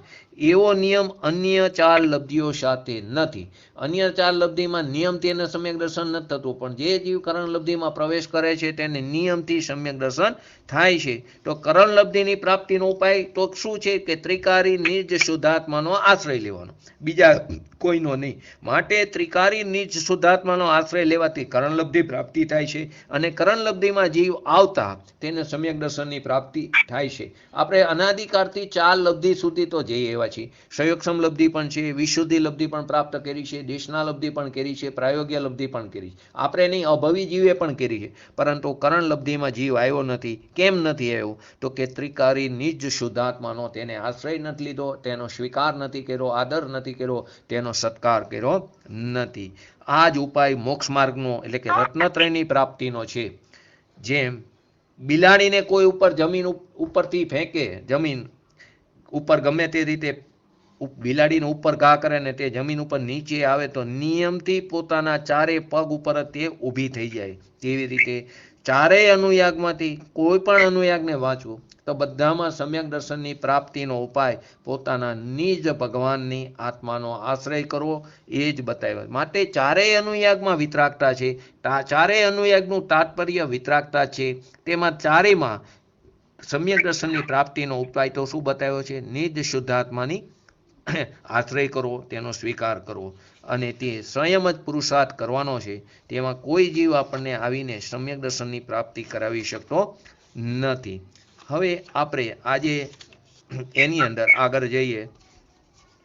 એવો નિયમ અન્ય 4 લબ્ધિઓ સાથે નથી. અન્ય 4 લબ્ધિમાં નિયમથી એને સમ્યક દર્શન નથી થતું, પણ જે જીવ કરણ લબ્ધિમાં પ્રવેશ કરે છે તેને નિયમથી સમ્યક દર્શન થાય છે. તો કરણ લબ્ધિની પ્રાપ્તિનો ઉપાય તો શું છે? કે ત્રિકારી નિજ શુદ્ધાત્માનો આશ્રય લેવાનો, બીજા કોઈનો નહીં. માટે ત્રિકારી નિજ શુદ્ધાત્માનો આશ્રય લેવાથી કરણ લબ્ધિ પ્રાપ્તિ થાય છે. અને કરણ લબ્ધિમાં જીવ આવતા તેને સમ્યક દર્શનની પ્રાપ્તિ થાય છે. આપણે અનાદિકાળથી 4 લબ્ધિ સુધી તો જઈ એવા છીએ. ક્ષયોક્ષમ લબ્ધિ પણ છે, વિશુદ્ધિ લબ્ધિ પણ પ્રાપ્ત કરી છે, દેશના લબ્ધિ પણ કરી છે, પ્રાયોગ્ય લબ્ધિ પણ કરી છે. આપણે નહીં, અભવી જીવે પણ કરી છે. પરંતુ કરણ લબ્ધિમાં જીવ આવ્યો નથી. કેમ નથી આવ્યો? તો કે ત્રિકારી નિજ શુદ્ધાત્માનો તેને આશ્રય નથી લીધો, તેનો સ્વીકાર નથી કર્યો, આદર નથી કર્યો, તેનો સત્કાર કર્યો નથી. આ જ ઉપાય મોક્ષ માર્ગનો એટલે કે રત્નત્રયની પ્રાપ્તિનો છે. જેમ બિલાડીને કોઈ ઉપર જમીન ઉપરથી ફેંકે, જમીન ઉપર ગમે તે રીતે બિલાડીને ઉપર ઘા કરે ને તે જમીન ઉપર નીચે આવે તો નિયમથી પોતાના 4 પગ ઉપર તે ઊભી થઈ જાય. તેવી રીતે 4 અનુયાગમાંથી કોઈ પણ અનુયાગને વાંચવું તો બધામાં સમ્યક દર્શનની પ્રાપ્તિનો ઉપાય પોતાના નિજ ભગવાનની આત્માનો આશ્રય કરવો એ જ બતાવ્યો. માટે 4 અનુયાગમાં વિતરાગતા છે. 4 અનુયાગનું તાત્પર્ય વિતરાગતા છે. તેમાં 4માં સમ્યક દર્શનની પ્રાપ્તિનો ઉપાય તો શું બતાવ્યો છે? નિજ શુદ્ધાત્માની આશ્રય કરવો, તેનો સ્વીકાર કરવો અને તે સ્વયં જ પુરુષાર્થ કરવાનો છે. તેમાં કોઈ જીવ આપણને આવીને સમ્યક દર્શનની પ્રાપ્તિ કરાવી શકતો નથી. હવે આપણે આજે એની અંદર આગળ જઈએ.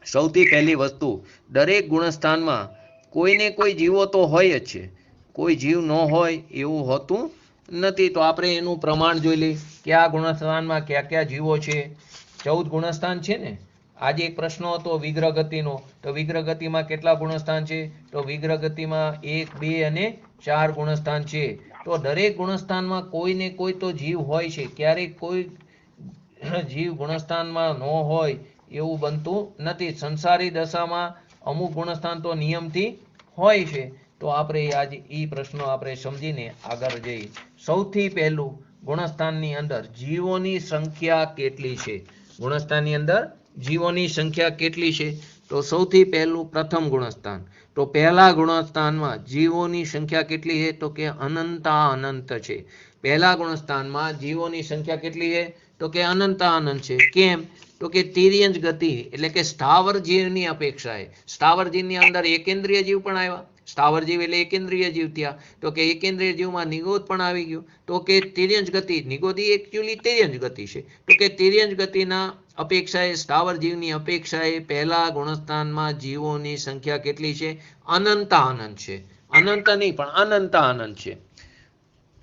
સૌથી પહેલી વસ્તુ, દરેક ગુણસ્થાનમાં કોઈને કોઈ જીવો તો હોય જ છે. કોઈ જીવ ન હોય એવું હોતું નથી. તો આપણે એનું પ્રમાણ જોઈ લઈએ કે આ ગુણસ્થાનમાં કયા કયા જીવો છે. 14 ગુણસ્થાન છે ને. આજે એક પ્રશ્ન હતો વિગ્રહ ગતિનો, તો વિગ્રહ ગતિમાં કેટલા ગુણસ્થાન છે? તો વિગ્રહ ગતિમાં 1, 2 અને 4 ગુણસ્થાન છે. તો દરેક ગુણસ્થાનમાં કોઈને કોઈ તો જીવ હોય છે. ક્યારેક કોઈ જીવ ગુણસ્થાનમાં ન હોય એવું બનતું નથી. સંસારી દશામાં અમુક ગુણસ્થાન તો નિયમથી હોય છે. તો આપણે આજે એ પ્રશ્નો આપણે સમજીને આગળ જઈએ. સૌથી પહેલું, ગુણસ્થાનની અંદર જીવોની સંખ્યા કેટલી છે? ગુણસ્થાનની અંદર જીવોની સંખ્યા કેટલી છે? તો સૌથી પહેલું પ્રથમ ગુણસ્થાન. તો પહેલા ગુણસ્થાનમાં જીવોની સંખ્યા કેટલી છે? તો કે અનંતા અનંત છે. પહેલા ગુણસ્થાનમાં જીવોની સંખ્યા કેટલી છે? તો કે અનંતા અનંત છે. કેમ? તો કે તિર્યંજ ગતિ એટલે કે સ્થાવર જીવની અપેક્ષાએ. સ્થાવર જીવની અંદર એકેન્દ્રિય જીવ પણ આવ્યા. સ્થાવર જીવ એટલે એકેન્દ્રિય જીવ થયા. તો કે એકેન્દ્રિય જીવમાં નિગોદ પણ આવી ગયું. તો કે તિર્યંજ ગતિ, નિગોદી એકચ્યુઅલી તિર્યંજ ગતિ છે. તો કે તિર્યંજ ગતિના અપેક્ષાએ, સ્થાવર જીવની અપેક્ષાએ પહેલા ગુણસ્થાનમાં જીવોની સંખ્યા કેટલી છે? અનંતા અનંત છે. અનંત નહીં પણ અનંતા અનંત છે.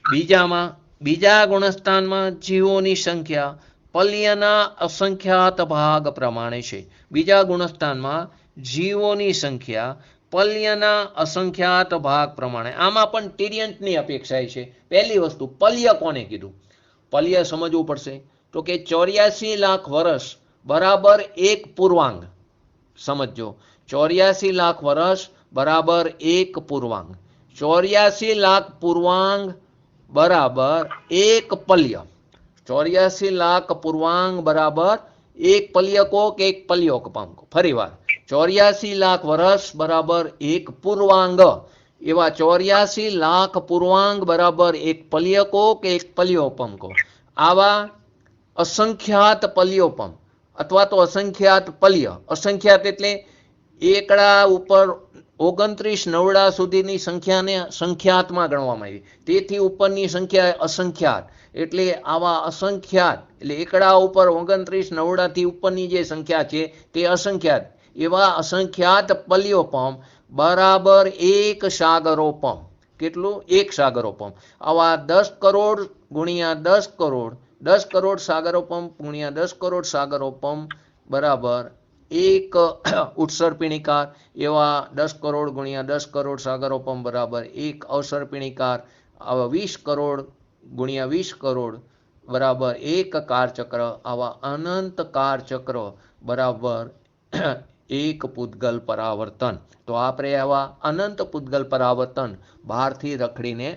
બીજા ગુણસ્થાનમાં જીવોની સંખ્યા પલ્યના અસંખ્યાત ભાગ પ્રમાણે છે. બીજા ગુણસ્થાનમાં જીવોની સંખ્યા પલ્યના અસંખ્યાત ભાગ પ્રમાણે. આમાં પણ તિર્યંતની અપેક્ષા છે. પહેલી વસ્તુ, પલ્ય કોને કીધું? પલ્ય સમજવું પડશે. તો કે 84 લાખ વર્ષ બરાબર એક પૂર્વાંગ. સમજો, 84 લાખ વર્ષ બરાબર એક પૂર્વાંગ. 84 લાખ પૂર્વાંગ બરાબર એક પલ્ય. 84 લાખ પૂર્વાંગ બરાબર એક પલ્યકો કે એક પલ્યોકપાંકો. ફરી વાર, 84 લાખ વર્ષ બરાબર એક પૂર્વાંગ. એવા 84 લાખ પૂર્વાંગ બરાબર એક પલ્યકો કે એક પલ્યોપંકો. આવા અસંખ્યાત પલ્યોપમ અથવા તો અસંખ્યાત પલ્ય. અસંખ્યાત એટલે એકડા ઉપર 29 નવડા સુધીની સંખ્યાને સંખ્યાતમાં ગણવામાં આવી. તેથી ઉપરની સંખ્યા અસંખ્યાત. એટલે આવા અસંખ્યાત એટલે એકડા ઉપર 29 નવડાથી ઉપરની જે સંખ્યા છે તે અસંખ્યાત. એવા અસંખ્યાત પલ્યોપમ બરાબર એક સાગરોપમ. કેટલું? એક સાગરોપમ. આવા 10 કરોડ ગુણ્યા 10 કરોડ, 10 કરોડ સાગરોપમ ગુણ્યા 10 કરોડ સાગરોપમ બરાબર એક ઉત્સર્પિણીકાર. એવા 10 કરોડ ગુણ્યા 10 કરોડ સાગરોપમ બરાબર એક અવસર્પિણીકાર. આવા 20 કરોડ ગુણ્યા 20 કરોડ બરાબર એક કારચક્ર. આવા અનંત કારચક્ર બરાબર એક પૂતગલ પરાવર્તન. તો આપણે આવા અનંત પૂતગલ પરાવર્તન બહારથી રખડીને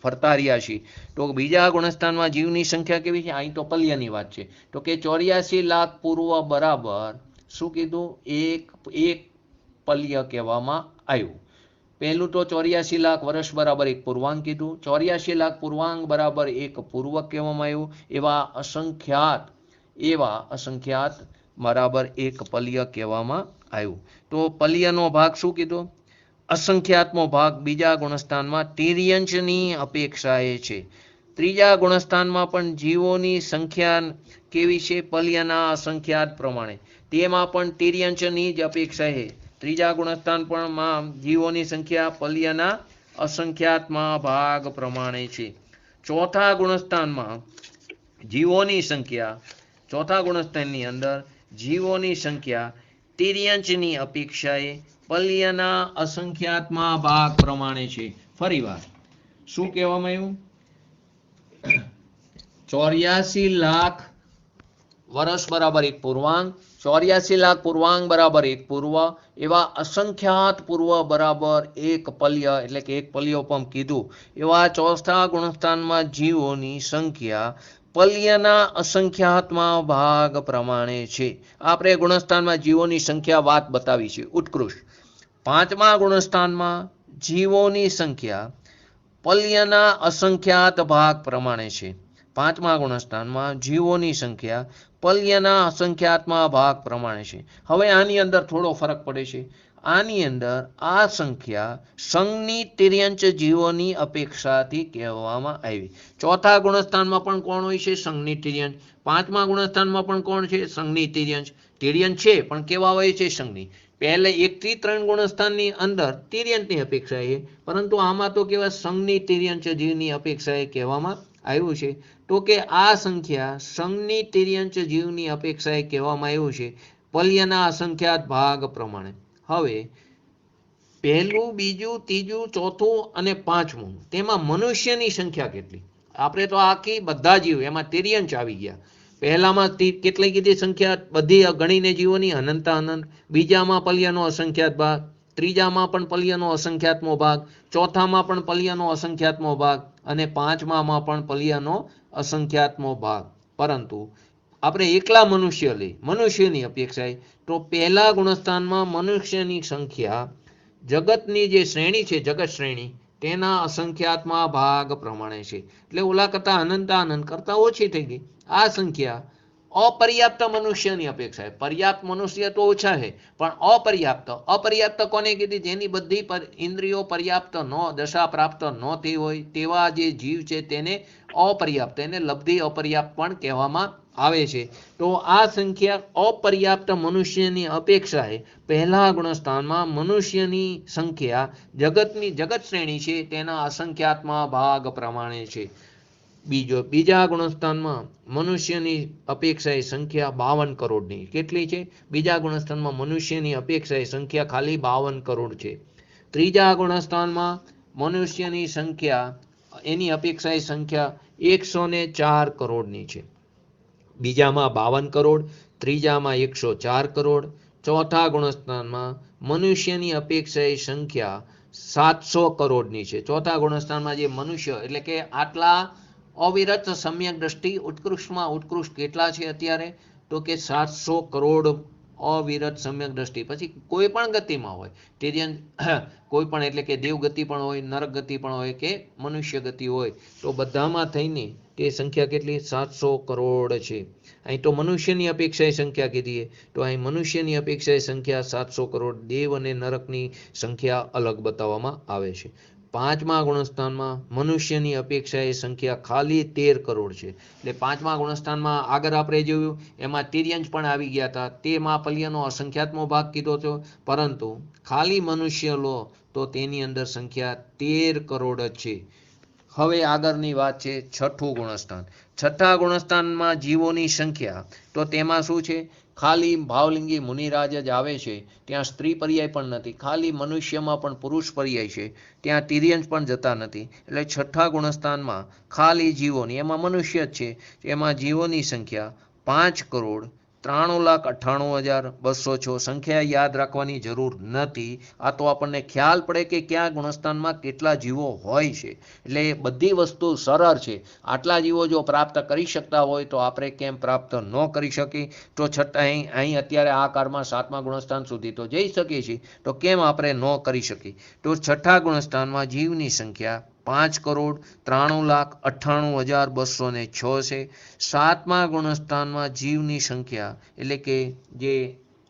ફરતા રહ્યા છીએ. તો બીજા ગુણસ્થાનમાં જીવની સંખ્યા કેવી છે? અહીં તો પલ્યની વાત છે. તો કે 84 લાખ પૂર્વ બરાબર શું કીધું? એક પલ્ય કહેવામાં આવ્યું. પહેલું તો 84 લાખ વર્ષ બરાબર એક પૂર્વાંગ કીધું. 84 લાખ પૂર્વાંગ બરાબર એક પૂર્વ કહેવામાં આવ્યું. એવા અસંખ્યાત બરાબર એક પલ્ય કહેવામાં આવ્યું. તો પલ્યનો ભાગ શું કીધો? અસંખ્યાતનો ભાગ બીજા ગુણસ્થાનમાં તિર્યંચની અપેક્ષાએ છે. ત્રીજા ગુણસ્થાનમાં પણ જીવોની સંખ્યા કેવી છે? પલ્યના અસંખ્યાત પ્રમાણે. તેમાં પણ તિર્યંચની જ અપેક્ષા છે. ત્રીજા ગુણસ્થાનમાં જીવોની સંખ્યા પલ્યના અસંખ્યાતમાં ભાગ પ્રમાણે છે. ચોથા ગુણસ્થાનમાં જીવોની સંખ્યા, ચોથા ગુણસ્થાનની અંદર જીવોની સંખ્યા તિર્યંચની અપેક્ષાએ પલ્યના અસંખ્યાતમાં ભાગ પ્રમાણે છે. ફરીવાર શું કહેવામાં આવ્યું? 84 લાખ વર્ષ બરાબર એક પૂર્વાંગ, 84 લાખ પૂર્વાંગ બરાબર એક પૂર્વ. એવા અસંખ્યાત પૂર્વ બરાબર એક પલ્ય એટલે કે એક પલ્યોપમ કીધું. એવા ચોથા ગુણસ્થાનમાં જીવોની સંખ્યા પલ્યના અસંખ્યાતમાં ભાગ પ્રમાણે છે. આપણે ગુણસ્થાનમાં જીવોની સંખ્યા વાત બતાવી છે, ઉત્કૃષ્ટ. પાંચમા ગુણસ્થાનમાં જીવોની સંખ્યા પલ્યના અસંખ્યાત ભાગ પ્રમાણે છે. પાંચમા ગુણસ્થાનમાં જીવોની સંખ્યા પલ્યના અસંખ્યાતમાં ભાગ પ્રમાણે છે. હવે આની અંદર થોડો ફરક પડે છે. આની અંદર આ સંખ્યા સંઘની તિર્યંચ જીવોની અપેક્ષાથી કહેવામાં આવી. ચોથા ગુણસ્થાનમાં પણ કોણ હોય છે? સંઘની તિર્યંચ. પાંચમા ગુણસ્થાનમાં પણ કોણ છે? સંઘની તિર્યંચ. તિર્યંચ છે પણ કેવા હોય છે? સંઘની. પહેલે 1 થી 3 ગુણસ્થાનની અંદર તિર્યંચની અપેક્ષા છે, પરંતુ આમાં તો કેવા સંઘની તિર્યંચ જીવની અપેક્ષાએ કહેવામાં આવ્યું છે. તો કે આ સંખ્યા સંઘની તિર્યંચ જીવની અપેક્ષાએ કહેવામાં આવ્યું છે પલ્યના અસંખ્યાત ભાગ પ્રમાણે. હવે પહેલું, બીજું, ત્રીજું, ચોથું અને પાંચમું, તેમાં મનુષ્યની સંખ્યા કેટલી? આપણે તો આખી બધા જીવ એમાં તિર્યંચ આવી ગયા. પહેલામાં કેટલી કીધી સંખ્યા? બધી ગણીને જીવોની અનંત અનંત. બીજામાં પલ્યનો અસંખ્યાત ભાગ, ત્રીજામાં પણ પલ્યનો અસંખ્યાતમો ભાગ, ચોથામાં પણ પલ્યનો અસંખ્યાતમો ભાગ અને પાંચમામાં પણ પલ્યનો અસંખ્યાતમો ભાગ. પરંતુ આપણે એકલા મનુષ્ય લઈ, મનુષ્યની અપેક્ષાએ, તો પહેલા ગુણસ્થાનમાં મનુષ્યની સંખ્યા જગતની જે શ્રેણી છે, જગત શ્રેણી, તેના અસંખ્યાતમાં ભાગ પ્રમાણે છે. એટલે ઓલા કરતા અનંત કરતા ઓછી થઈ ગઈ. આ સંખ્યા અપર્યાપ્ત મનુષ્યની અપેક્ષાએ. પર્યાપ્ત મનુષ્ય તો ઓછા છે, પણ અપર્યાપ્ત. અપર્યાપ્ત કોને કીધી? જેની બધી ઇન્દ્રિયો પર્યાપ્ત દશા પ્રાપ્ત ન થઈ હોય તેવા જે જીવ છે તેને અપર્યાપ્ત, એને લબ્ધિ અપર્યાપ્ત પણ કહેવામાં આવે છે. તો આ સંખ્યા અપર્યાપ્ત મનુષ્યની અપેક્ષાએ પહેલા ગુણસ્થાનમાં મનુષ્યની સંખ્યા જગત શ્રેણી છે તેના અસંખ્યાત્મા ભાગ પ્રમાણે છે. બીજા ગુણસ્થાનમાં મનુષ્યની અપેક્ષાએ સંખ્યા 52 કરોડની. કેટલી છે? બીજા ગુણસ્થાનમાં મનુષ્યની અપેક્ષાએ સંખ્યા ખાલી 52 કરોડ છે. ત્રીજા ગુણસ્થાનમાં મનુષ્યની સંખ્યા, એની અપેક્ષાએ સંખ્યા 104 કરોડની છે. બીજામાં 52 કરોડ, ત્રીજામાં 104 કરોડ. ચોથા ગુણસ્થાનમાં મનુષ્યની અપેક્ષાએ સંખ્યા 700 કરોડની છે. ચોથા ગુણસ્થાનમાં જે મનુષ્ય એટલે કે આટલા અવિરત સમ્યક દ્રષ્ટિ ઉત્કૃષ્ટમાં ઉત્કૃષ્ટ કેટલા છે અત્યારે? તો કે 700 કરોડ અવિરત સમ્યક દ્રષ્ટિ. પછી કોઈ પણ ગતિમાં હોય, કોઈ પણ એટલે કે દેવ ગતિ પણ હોય, નરક ગતિ પણ હોય કે મનુષ્ય ગતિ હોય, તો બધામાં થઈને તે સંખ્યા કેટલી? 700 કરોડ છે. અહીં તો મનુષ્યની અપેક્ષાએ સંખ્યા કીધી, તો અહીં મનુષ્યની અપેક્ષાએ સંખ્યા 700 કરોડ. દેવ અને નરકની સંખ્યા અલગ બતાવવામાં આવે છે. પાંચમા ગુણસ્થાનમાં મનુષ્યની અપેક્ષાએ સંખ્યા ખાલી 13 કરોડ છે. એટલે પાંચમા ગુણસ્થાનમાં આગળ આપણે જોયું એમાં તિર્યંશ પણ આવી ગયા હતા. તેમાં પલ્યનો અસંખ્યાત્મો ભાગ કીધો હતો, પરંતુ ખાલી મનુષ્ય લો તો તેની અંદર સંખ્યા 13 કરોડ જ છે. હવે આગળની વાત છે છઠ્ઠું ગુણસ્થાન. છઠ્ઠા ગુણસ્થાનમાં જીવોની સંખ્યા, તો તેમાં શું છે? ખાલી ભાવલિંગી મુનિરાજ જ આવે છે. ત્યાં સ્ત્રી પર્યાય પણ નથી. ખાલી મનુષ્યમાં પણ પુરુષ પર્યાય છે. ત્યાં તિર્યંશ પણ જતા નથી. એટલે છઠ્ઠા ગુણસ્થાનમાં ખાલી જીવોની, એમાં મનુષ્ય જ છે, એમાં જીવોની સંખ્યા 5,93,98,206. સંખ્યા યાદ રાખવાની જરૂર નથી. આ તો આપણને ખ્યાલ પડે કે ક્યાં ગુણસ્થાનમાં કેટલા જીવો હોય છે. એટલે બધી વસ્તુ સરળ છે. આટલા જીવો જો પ્રાપ્ત કરી શકતા હોય તો આપણે કેમ પ્રાપ્ત ન કરી શકીએ? તો અહીં અત્યારે આ કાળમાં સાતમા ગુણસ્થાન સુધી તો જઈ શકીએ છીએ, તો કેમ આપણે ન કરી શકીએ? તો છઠ્ઠા ગુણસ્થાનમાં જીવની સંખ્યા 5,93,98,206 છે. સાતમા ગુણસ્થાનમાં જીવની સંખ્યા એટલે કે જે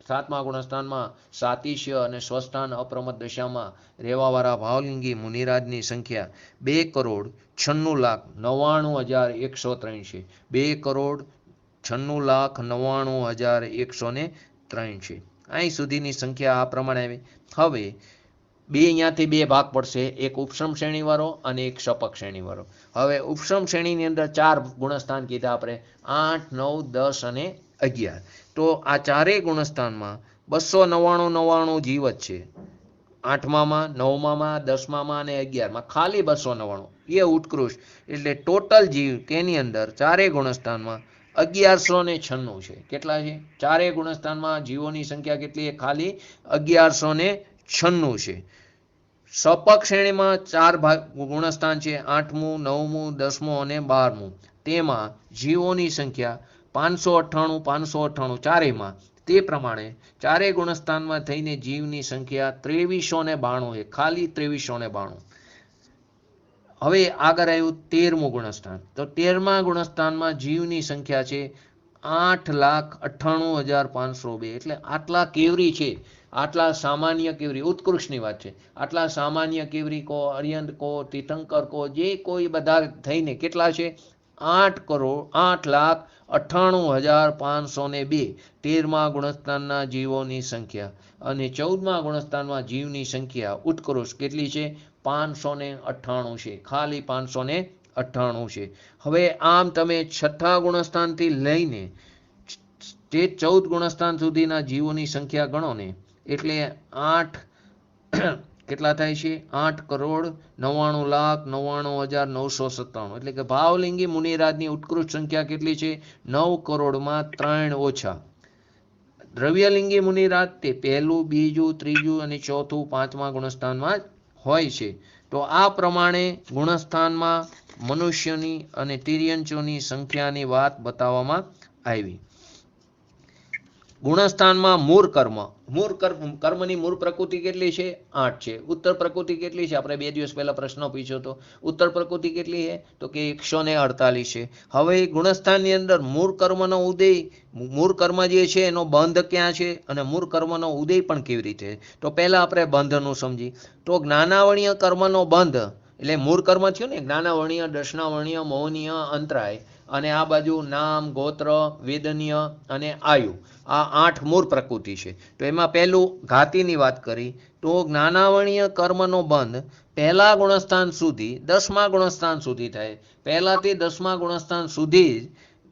સાતમા ગુણસ્થાનમાં સાતિશ્ય અને સ્વસ્થાન અપ્રમદ દશામાં રહેવાવાળા ભાવલિંગી મુનિરાજની સંખ્યા 2,96,99,103 છે. 2,96,99,103 છે. અહીં સુધીની સંખ્યા આ પ્રમાણે આવી. હવે અહીંયાથી બે ભાગ પડશે, એક ઉપશ્રમ શ્રેણીવાળો અને એક સપક શ્રેણીવાળો. હવે ઉપશ્રમ શ્રેણીની અંદર 4 ગુણસ્થાન કીધા આપણે, 8, 9, 10 અને 11. તો આ ચારેય ગુણસ્થાનમાં 299 જીવ જ છે. 8મામાં, 9મામાં, 10મામાં અને 11માં ખાલી 299. એ ઉત્કૃષ્ટ. એટલે ટોટલ જીવ તેની અંદર ચારેય ગુણસ્થાનમાં 1196 છે. કેટલા છે? ચારેય ગુણસ્થાનમાં જીવોની સંખ્યા કેટલી? ખાલી 1196 છે. સપક શ્રેણીમાં 4 ગુણસ્થાન છે, 8મું, 9મું, 10મું અને 12મું. તેમાં જીવોની સંખ્યા 598, 598 ચારેયમાં. તે પ્રમાણે ચારેય ગુણસ્થાનમાં થઈને જીવની સંખ્યા 2392 છે. ખાલી 2392. હવે આગળ આવ્યું 13મું ગુણસ્થાન. તો 13મા ગુણસ્થાનમાં જીવની સંખ્યા છે 8,98,502. એટલે આટલા કેવરી છે, આટલા સામાન્ય કેવરી, ઉત્કૃષ્ટની વાત છે. આટલા સામાન્ય કેવરી કો, અર્યંત કો, તીર્થંકર કો, જે કોઈ બધા થઈને કેટલા છે? 8,98,502. 13મા ગુણસ્થાનના જીવોની સંખ્યા. અને 14મા ગુણસ્થાનમાં જીવની સંખ્યા ઉત્કૃષ્ટ કેટલી છે? 598 છે. ખાલી 598 છે. હવે આમ તમે છઠ્ઠા ગુણસ્થાનથી લઈને તે 14 ગુણસ્થાન સુધીના જીવોની સંખ્યા ગણો ને, એટલે 8 કેટલા થાય છે? 8,99,99,997. એટલે કે ભાવલિંગી મુનિરાજની ઉત્કૃષ્ટ સંખ્યા કેટલી છે? 9 કરોડમાં 3 ઓછા. દ્રવ્યલિંગી મુનિરાજ તે પહેલું, બીજું, ત્રીજું અને ચોથું, 5મા ગુણસ્થાનમાં હોય છે. તો આ પ્રમાણે ગુણસ્થાનમાં મનુષ્યની અને તિર્યંશોની સંખ્યાની વાત બતાવવામાં આવી. ગુણસ્થાનમાં મૂળ કર્મની મૂળ પ્રકૃતિ કેટલી છે? 8 છે. ઉત્તર પ્રકૃતિ કેટલી છે? આપણે 2 દિવસ પહેલા પ્રશ્ન પૂછ્યો હતો. ઉત્તર પ્રકૃતિ કેટલી છે? તો કે 148 છે. હવે ગુણસ્થાનની અંદર મૂળ કર્મનો ઉદય, મૂળ કર્મ જે છે એનો બંધ ક્યાં છે અને મૂળ કર્મનો ઉદય પણ કેવી રીતે? તો પહેલા આપણે બંધનું સમજી. તો જ્ઞાનાવર્ણીય કર્મનો બંધ એટલે મૂળ કર્મ થયું ને, જ્ઞાનાવર્ણીય, દર્શનાવર્ણીય, મોહનીય, અંતરાય, અને આ બાજુ નામ, ગોત્ર, વેદનીય અને આયુ, આ 8 મૂળ પ્રકૃતિ છે. તો એમાં પહેલું ઘાતીની વાત કરી તો જ્ઞાનાવર્ણીય કર્મનો બંધ પહેલા ગુણસ્થાન સુધી 10મા ગુણસ્થાન સુધી થાય. પહેલાથી 10મા ગુણસ્થાન સુધી જ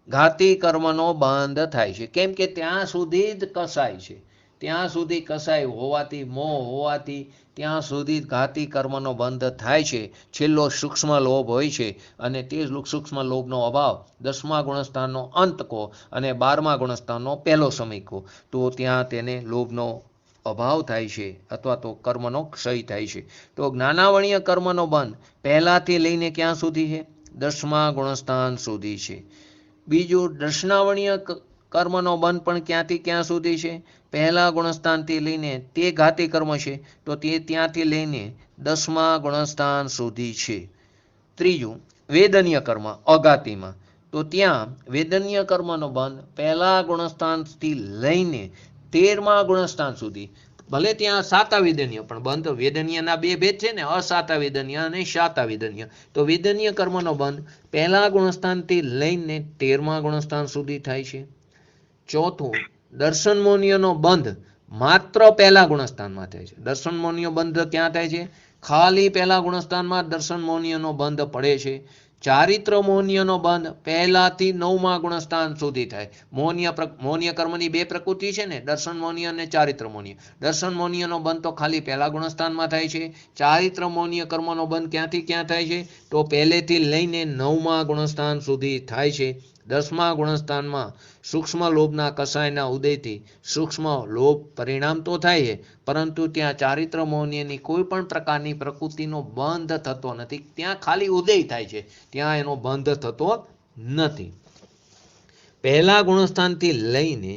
ઘાતી કર્મનો બંધ થાય છે. કેમ કે ત્યાં સુધી જ કસાય છે, ત્યાં સુધી કસાય હોવાથી, મોહ હોવાથી ત્યાં સુધી ઘાતી કર્મનો બંધ થાય છે. છેલ્લો સૂક્ષ્મ લોભ હોય છે અને તે સૂક્ષ્મ લોભનો અભાવ 10મા ગુણસ્થાનનો અંત કહો અને 12મા ગુણસ્થાનનો પહેલો સમય કહો તો ત્યાં તેને લોભનો અભાવ થાય છે અથવા તો કર્મનો ક્ષય થાય છે. તો જ્ઞાનાવર્ણીય કર્મનો બંધ પહેલાથી લઈને ક્યાં સુધી છે? 10મા ગુણસ્થાન સુધી છે. બીજું દર્શનાવર્ણીય કર્મનો બંધ પણ ક્યાંથી ક્યાં સુધી છે? પહેલા ગુણસ્થાનથી લઈને, તે ઘાતી કર્મ છે તો તે ત્યાંથી લઈને 10મા ગુણસ્થાન સુધી છે. ત્રીજું વેદનીય કર્મ અઘાતીમાં, તો ત્યાં વેદનીય કર્મનો બંધ પહેલા ગુણસ્થાનથી લઈને 13મા ગુણસ્થાન સુધી. ભલે ત્યાં સાતાવેદનીય પણ બંધ, વેદનીયના 2 ભેદ છે ને, અસાતાવેદનીય અને શાતાવેદનીય. તો વેદનીય કર્મનો બંધ પહેલા ગુણસ્થાનથી લઈને 13મા ગુણસ્થાન સુધી થાય છે. ચોથું દર્શન મોનિયનો બંધ માત્ર પહેલા ગુણસ્થાનમાં થાય છે. દર્શન મોનિયો બંધ ક્યાં થાય છે? ખાલી પહેલા ગુણસ્થાનમાં દર્શન મોનિયનો બંધ પડે છે. ચારિત્ર મોનિયનો બંધ પહેલાથી 9મા ગુણસ્થાન સુધી થાય. મોનિય કર્મની 2 પ્રકૃતિ છે ને, દર્શન મોનિય અને ચારિત્ર મોનિય. દર્શન મોનિયનો બંધ તો ખાલી પહેલા ગુણસ્થાનમાં થાય છે. ચારિત્ર મોનિય કર્મનો બંધ ક્યાંથી ક્યાં થાય છે? તો પહેલેથી લઈને 9મા ગુણસ્થાન સુધી થાય છે. 10મા ગુણસ્થાનમાં સૂક્ષ્મ લોભના કસાયના ઉદયથી સૂક્ષ્મ લોભ પરિણામ તો થાય છે, પરંતુ ત્યાં ચારિત્ર મોહનીયની કોઈ પણ પ્રકારની પ્રકૃતિનો બંધ થતો નથી. ત્યાં ખાલી ઉદય થાય છે, ત્યાં એનો બંધ થતો નથી. પહેલા ગુણસ્થાનથી લઈને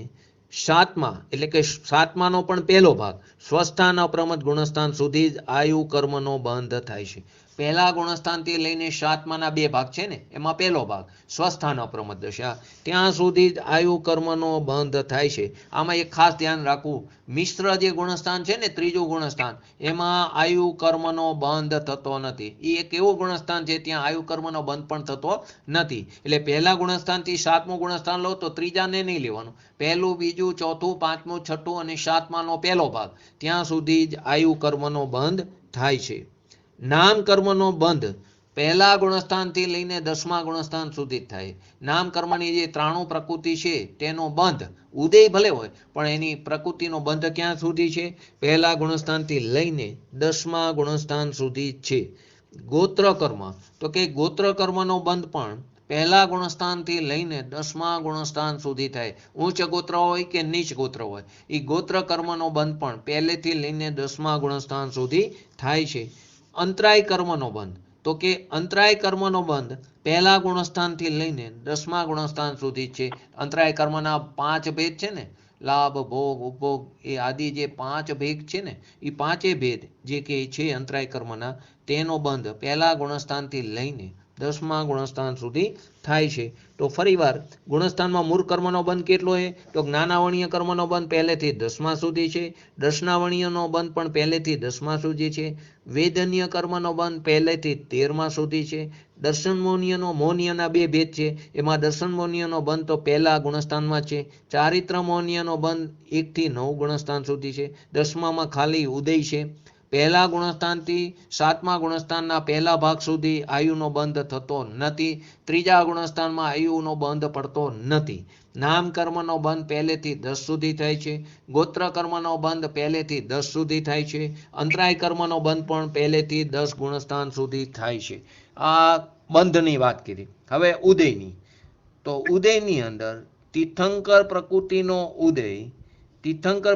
7મા એટલે કે 7માનો પણ પહેલો ભાગ સ્વસ્થાન અપ્રમદ ગુણસ્થાન સુધી જ આયુ કર્મનો બંધ થાય છે. પહેલા ગુણસ્થાનથી લઈને 7માના 2 ભાગ છે ને, એમાં પહેલો ભાગ સ્વસ્થાન અપ્રમદ દશા, ત્યાં સુધી જ આયુ કર્મનો બંધ થાય છે. આમાં એક ખાસ ધ્યાન રાખવું, મિશ્ર જે ગુણસ્થાન છે ને, ત્રીજું ગુણસ્થાન, એમાં આયુ કર્મનો બંધ થતો નથી. એ એક એવું ગુણસ્થાન છે ત્યાં આયુ કર્મનો બંધ પણ થતો નથી. એટલે પહેલા ગુણસ્થાનથી 7મું ગુણસ્થાન લો તો ત્રીજાને નહીં લેવાનું. પહેલું, બીજું, ચોથું, 5મું, 6ઠું અને 7માનો પહેલો ભાગ, ત્યાં સુધી જ આયુ કર્મનો બંધ થાય છે. નામ કર્મનો બંધ પહેલા ગુણસ્થાનથી લઈને 10મા ગુણસ્થાન સુધી જ થાય. નામ કર્મની જે 93 પ્રકૃતિ છે તેનો બંધ ઉદય ભલે હોય પણ એની પ્રકૃતિનો બંધ ક્યાં સુધી છે? પહેલા ગુણસ્થાનથી લઈને 10મા ગુણસ્થાન સુધી છે. ગોત્ર કર્મ, તો કે ગોત્ર કર્મનો બંધ પણ પહેલા ગુણસ્થાનથી લઈને 10મા ગુણસ્થાન સુધી થાય. ઉચ્ચ ગોત્ર હોય કે નીચ ગોત્ર હોય, એ ગોત્ર કર્મનો બંધ પણ પહેલેથી લઈને 10મા ગુણસ્થાન સુધી થાય છે. અંતરાય કર્મનો બંધ, તો કે અંતરાય કર્મનો બંધ પહેલા ગુણસ્થાનથી લઈને 10મા ગુણસ્થાન સુધી છે. અંતરાય કર્મના 5 ભેદ છે ને, લાભ, ભોગ, ઉપભોગ, એ આદિ જે 5 ભેદ છે ને, એ 5 ભેદ જે કે છે અંતરાય કર્મના, તેનો બંધ પહેલા ગુણસ્થાનથી લઈને 10મા ગુણસ્થાન સુધી થાય છે. તો ફરીવાર ગુણસ્થાનમાં મૂળ કર્મનો બંધ કેટલો છે? તો જ્ઞાનાવર્ણીય કર્મનો બંધ પહેલેથી 10મા સુધી છે. દર્શનાવર્ણીયનો બંધ પણ પહેલેથી 10મા સુધી છે. વેદનીય કર્મનો બંધ પહેલેથી 13મા સુધી છે. દર્શન મોહનીયના 2 ભેદ છે, એમાં દર્શન મોહનીયનો બંધ તો પહેલા ગુણસ્થાનમાં છે. ચારિત્ર મોહનીયનો બંધ 1 થી 9 ગુણસ્થાન સુધી છે. 10મામાં ખાલી ઉદય છે. પહેલા ગુણસ્થાનથી 7મા ગુણસ્થાનના પહેલા ભાગ સુધી આયુનો બંધ થતો નથી. ત્રીજા ગુણસ્થાનમાં આયુનો બંધ પડતો નથી. નામ કર્મનો બંધ પહેલેથી 10 સુધી થાય છે. ગોત્ર કર્મનો બંધ પહેલેથી 10 સુધી થાય છે. અંતરાય કર્મનો બંધ પણ પહેલેથી 10 ગુણસ્થાન સુધી થાય છે. આ બંધની વાત કરી. હવે ઉદયની, તો ઉદયની અંદર તીર્થંકર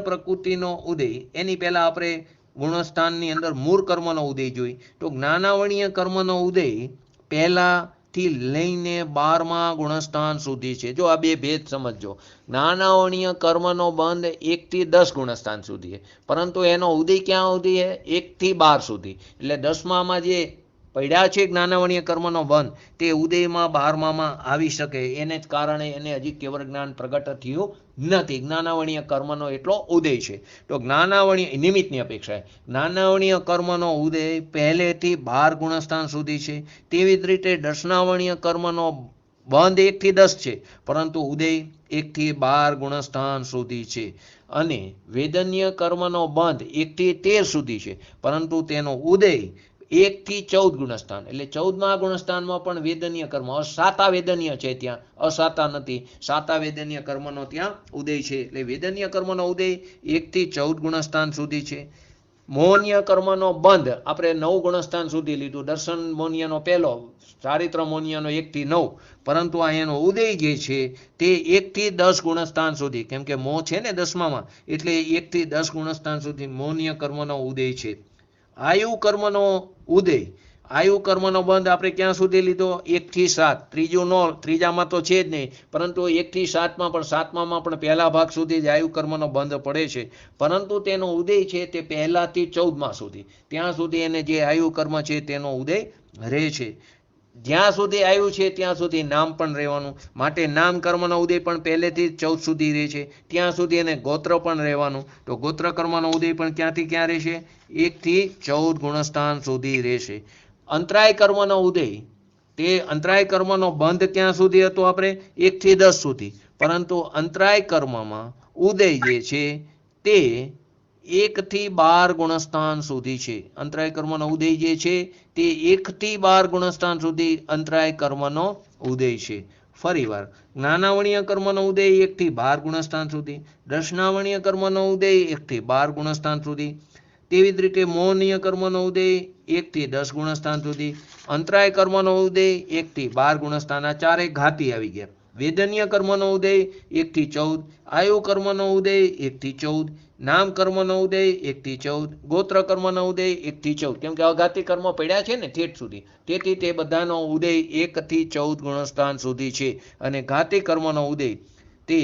પ્રકૃતિનો ઉદય, એની પહેલા આપણે ગુણસ્થાનની અંદર મૂળ કર્મનો ઉદય જોઈ. તો જ્ઞાનાવર્ણીય કર્મનો ઉદય પહેલા થી લઈને 12મા ગુણસ્થાન સુધી છે. જો આ બે ભેદ સમજજો. જ્ઞાનાવણીય કર્મનો બંધ 1 થી 10 ગુણસ્થાન સુધી છે, પરંતુ એનો ઉદય ક્યાં સુધી છે? 1 થી 12 સુધી. એટલે 10મામાં જે પડ્યા છે જ્ઞાનાવણીય કર્મનો બંધ, તે ઉદયમાં 12મામાં આવી શકે. એને જ કારણે એને હજી કેવળ જ્ઞાન પ્રગટ થયું નથી. જ્ઞાનાવણીય કર્મનો એટલો ઉદય છે. તો જ્ઞાનાવણીય નિમિત્તની અપેક્ષાએ જ્ઞાનાવણીય કર્મનો ઉદય પહેલેથી 12 ગુણસ્થાન સુધી છે. તેવી જ રીતે દર્શનાવણીય કર્મનો બંધ 1 થી 10 છે, પરંતુ ઉદય 1 થી 12 ગુણસ્થાન સુધી છે. અને વેદન્ય કર્મનો બંધ 1 થી 13 સુધી છે, પરંતુ તેનો ઉદય 1 થી 14 ગુણસ્થાન. એટલે 14મા ગુણસ્થાનમાં પણ વેદનીય કર્મ, સાતા વેદનીય છે, ત્યાં અસાતા નથી. સાતા વેદનીય કર્મનો ત્યાં ઉદય છે. એટલે વેદનીય કર્મનો ઉદય 1 થી 14 ગુણસ્થાન સુધી છે. મોહનીય કર્મનો બંધ આપણે 9 ગુણસ્થાન સુધી લીધું. દર્શન મોહનીયનો પહેલો, ચારિત્ર મોહનીયનો 1 થી 9, પરંતુ આ એનો ઉદય જે છે તે 1 થી 10 ગુણસ્થાન સુધી, કેમ કે મોહ છે ને 10મામાં, એટલે 1 થી 10 ગુણસ્થાન સુધી મોહનીય કર્મનો ઉદય છે. આયુ કર્મનો ઉદય, આયુ કર્મનો બંધ આપણે ક્યાં સુધી લીધો? 1 થી 7. ત્રીજું નો, ત્રીજામાં તો છે જ નહીં, પરંતુ 1 થી 7માં પણ, 7મામાં પણ પહેલા ભાગ સુધી જ આયુ કર્મનો બંધ પડે છે, પરંતુ તેનો ઉદય છે તે પહેલાથી 14મા સુધી, ત્યાં સુધી એને જે આયુ કર્મ છે તેનો ઉદય રહે છે. જ્યાં સુધી આવ્યું છે ત્યાં સુધી નામ પણ રહેવાનું, માટે નામ કર્મનો ઉદય પણ પહેલેથી 14 સુધી રહે છે. ત્યાં સુધી એને ગોત્ર પણ રહેવાનું, તો ગોત્ર કર્મનો ઉદય પણ ક્યાંથી ક્યાં રહેશે? 1 થી 14 ગુણસ્થાન સુધી રહેશે. અંતરાય કર્મનો ઉદય, તે અંતરાય કર્મનો બંધ ક્યાં સુધી હતો? આપણે 1 થી 10 સુધી, પરંતુ અંતરાય કર્મમાં ઉદય જે છે તે 1 થી 12 ગુણસ્થાન સુધી છે. અંતરાય કર્મનો ઉદય જે છે તે 1 થી 12 ગુણસ્થાન સુધી અંતરાય કર્મનો ઉદય છે. ફરીવાર, જ્ઞાનાવણીય કર્મનો ઉદય 1 થી 12 ગુણસ્થાન સુધી, દર્શનાવણીય કર્મનો ઉદય 1 થી 12 ગુણસ્થાન સુધી, તેવી જ રીતે મોહનીય કર્મનો ઉદય 1 થી 10 ગુણસ્થાન સુધી, અંતરાય કર્મનો ઉદય 1 થી 12 ગુણસ્થાન. આ ચારેય ઘાતી આવી ગયા. વેદનીય કર્મનો ઉદય 1 થી 14, આયુ કર્મનો ઉદય 1 થી 14, નામ કર્મનો ઉદય 1 થી 14, ગોત્ર કર્મનો ઉદય 1 થી 14, કેમ કે અઘાતી કર્મ પડ્યા છે ને ઠેઠ સુધી, તેથી તે બધાનો ઉદય 1 થી 14 ગુણસ્થાન સુધી છે. અને ઘાતી કર્મનો ઉદય તે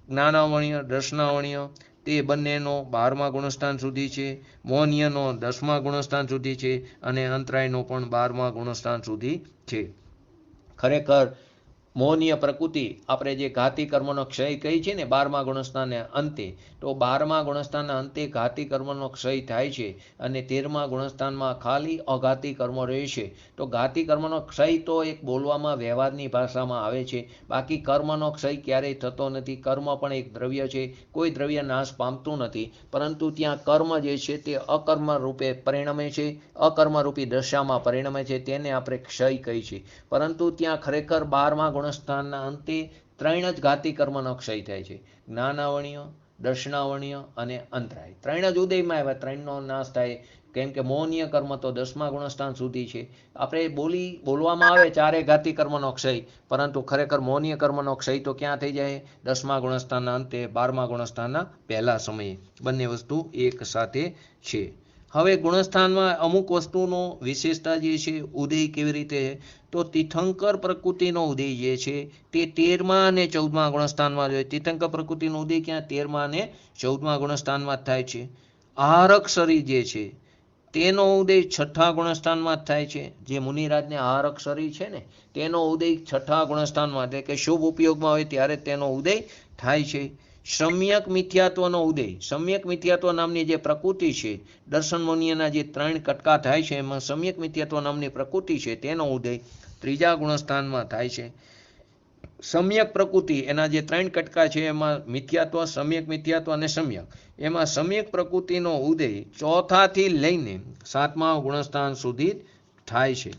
જ્ઞાનાવણીય, દર્શનાવણીય તે બંનેનો 12મા ગુણસ્થાન સુધી છે, મોહનીયનો 10મા ગુણસ્થાન સુધી છે, અને અંતરાયનો પણ 12મા ગુણસ્થાન સુધી છે. ખરેખર મોહનીય પ્રકૃતિ આપણે જે ઘાતી કર્મનો ક્ષય કહી છે ને 12મા ગુણસ્થાનને અંતે, તો 12મા ગુણસ્થાનના અંતે ઘાતી કર્મનો ક્ષય થાય છે, અને 13મા ગુણસ્થાનમાં ખાલી અઘાતી કર્મ રહેશે. તો ઘાતી કર્મનો ક્ષય તો એક બોલવામાં વ્યવહારની ભાષામાં આવે છે, બાકી કર્મનો ક્ષય ક્યારેય થતો નથી. કર્મ પણ એક દ્રવ્ય છે, કોઈ દ્રવ્ય નાશ પામતું નથી, પરંતુ ત્યાં કર્મ જે છે તે અકર્મ રૂપે પરિણમે છે, અકર્મરૂપી દશામાં પરિણમે છે, તેને આપણે ક્ષય કહી છીએ. પરંતુ ત્યાં ખરેખર 12મા ગુણસ્થાનના અંતે 3 જ ઘાતી કર્મનો ક્ષય થાય છે: જ્ઞાનાવણીય, દર્શનાવણીય અને અંતરાય. 3 જ ઉદયમાં આવ્યા, 3નો નાશ થાય, કેમ કે મોહનીય કર્મ તો 10મા ગુણસ્થાન સુધી છે. આપણે બોલવામાં આવે ચારે ઘાતી કર્મનો ક્ષય, પરંતુ ખરેખર મોહનીય કર્મનો ક્ષય તો ક્યાં થઈ જાય? 10મા ગુણસ્થાનના અંતે, 12મા ગુણસ્થાનના પહેલા સમયે. બંને વસ્તુ એક સાથે છે. હવે ગુણસ્થાનમાં અમુક વસ્તુનો વિશેષતા જે છે, ઉદય કેવી રીતે છે, તો તીર્થંકર પ્રકૃતિનો ઉદય જે છે તે 13મા અને 14મા ગુણસ્થાનમાં જોઈએ. તીર્થંકર પ્રકૃતિનો ઉદય ક્યાં? 13મા અને 14મા ગુણસ્થાનમાં જ થાય છે. આહારક શરીર જે છે તેનો ઉદય 6ઠ્ઠા ગુણસ્થાનમાં જ થાય છે. જે મુનિરાજને આહારક શરીર છે ને, તેનો ઉદય 6ઠ્ઠા ગુણસ્થાનમાં, એટલે કે શુભ ઉપયોગમાં હોય ત્યારે તેનો ઉદય થાય છે. સમ્યક મિથ્યાત્વનો ઉદય, સમ્યક મિથ્યાત્વ નામની જે પ્રકૃતિ છે, દર્શન મોનિયના જે 3 કટકા થાય છે એમાં સમ્યક મિથ્યાત્વ નામની પ્રકૃતિ છે તેનો ઉદય 3જા ગુણસ્થાનમાં થાય છે. સમ્યક પ્રકૃતિ, એના જે 3 કટકા છે એમાં મિથ્યાત્વ, સમ્યક મિથ્યાત્વ અને સમ્યક, એમાં સમ્યક પ્રકૃતિનો ઉદય 4થાથી લઈને 7મા ગુણસ્થાન સુધી થાય છે.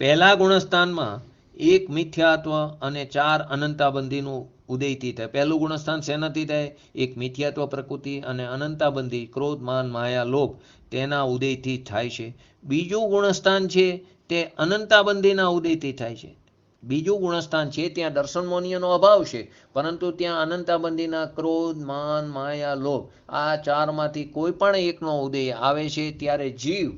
પહેલા ગુણસ્થાનમાં 1 મિથ્યાત્વ અને 4 અનંતાબંધીનું ઉદયથી થાય. પહેલું ગુણસ્થાન શેનાથી થાય? 1 મિથ્યાત્વ પ્રકૃતિ અને અનંતાબંધી, ક્રોધ, માન, માયા, લોભ, તેના ઉદયથી થાય છે. બીજું ગુણસ્થાન છે તે અનંતાબંધીના ઉદયથી થાય છે. બીજું ગુણસ્થાન છે ત્યાં દર્શન મોનિયનો અભાવ છે, પરંતુ ત્યાં અનંતાબંધીના ક્રોધ, માન, માયા, લોભ, આ 4માંથી કોઈ પણ એકનો ઉદય આવે છે ત્યારે જીવ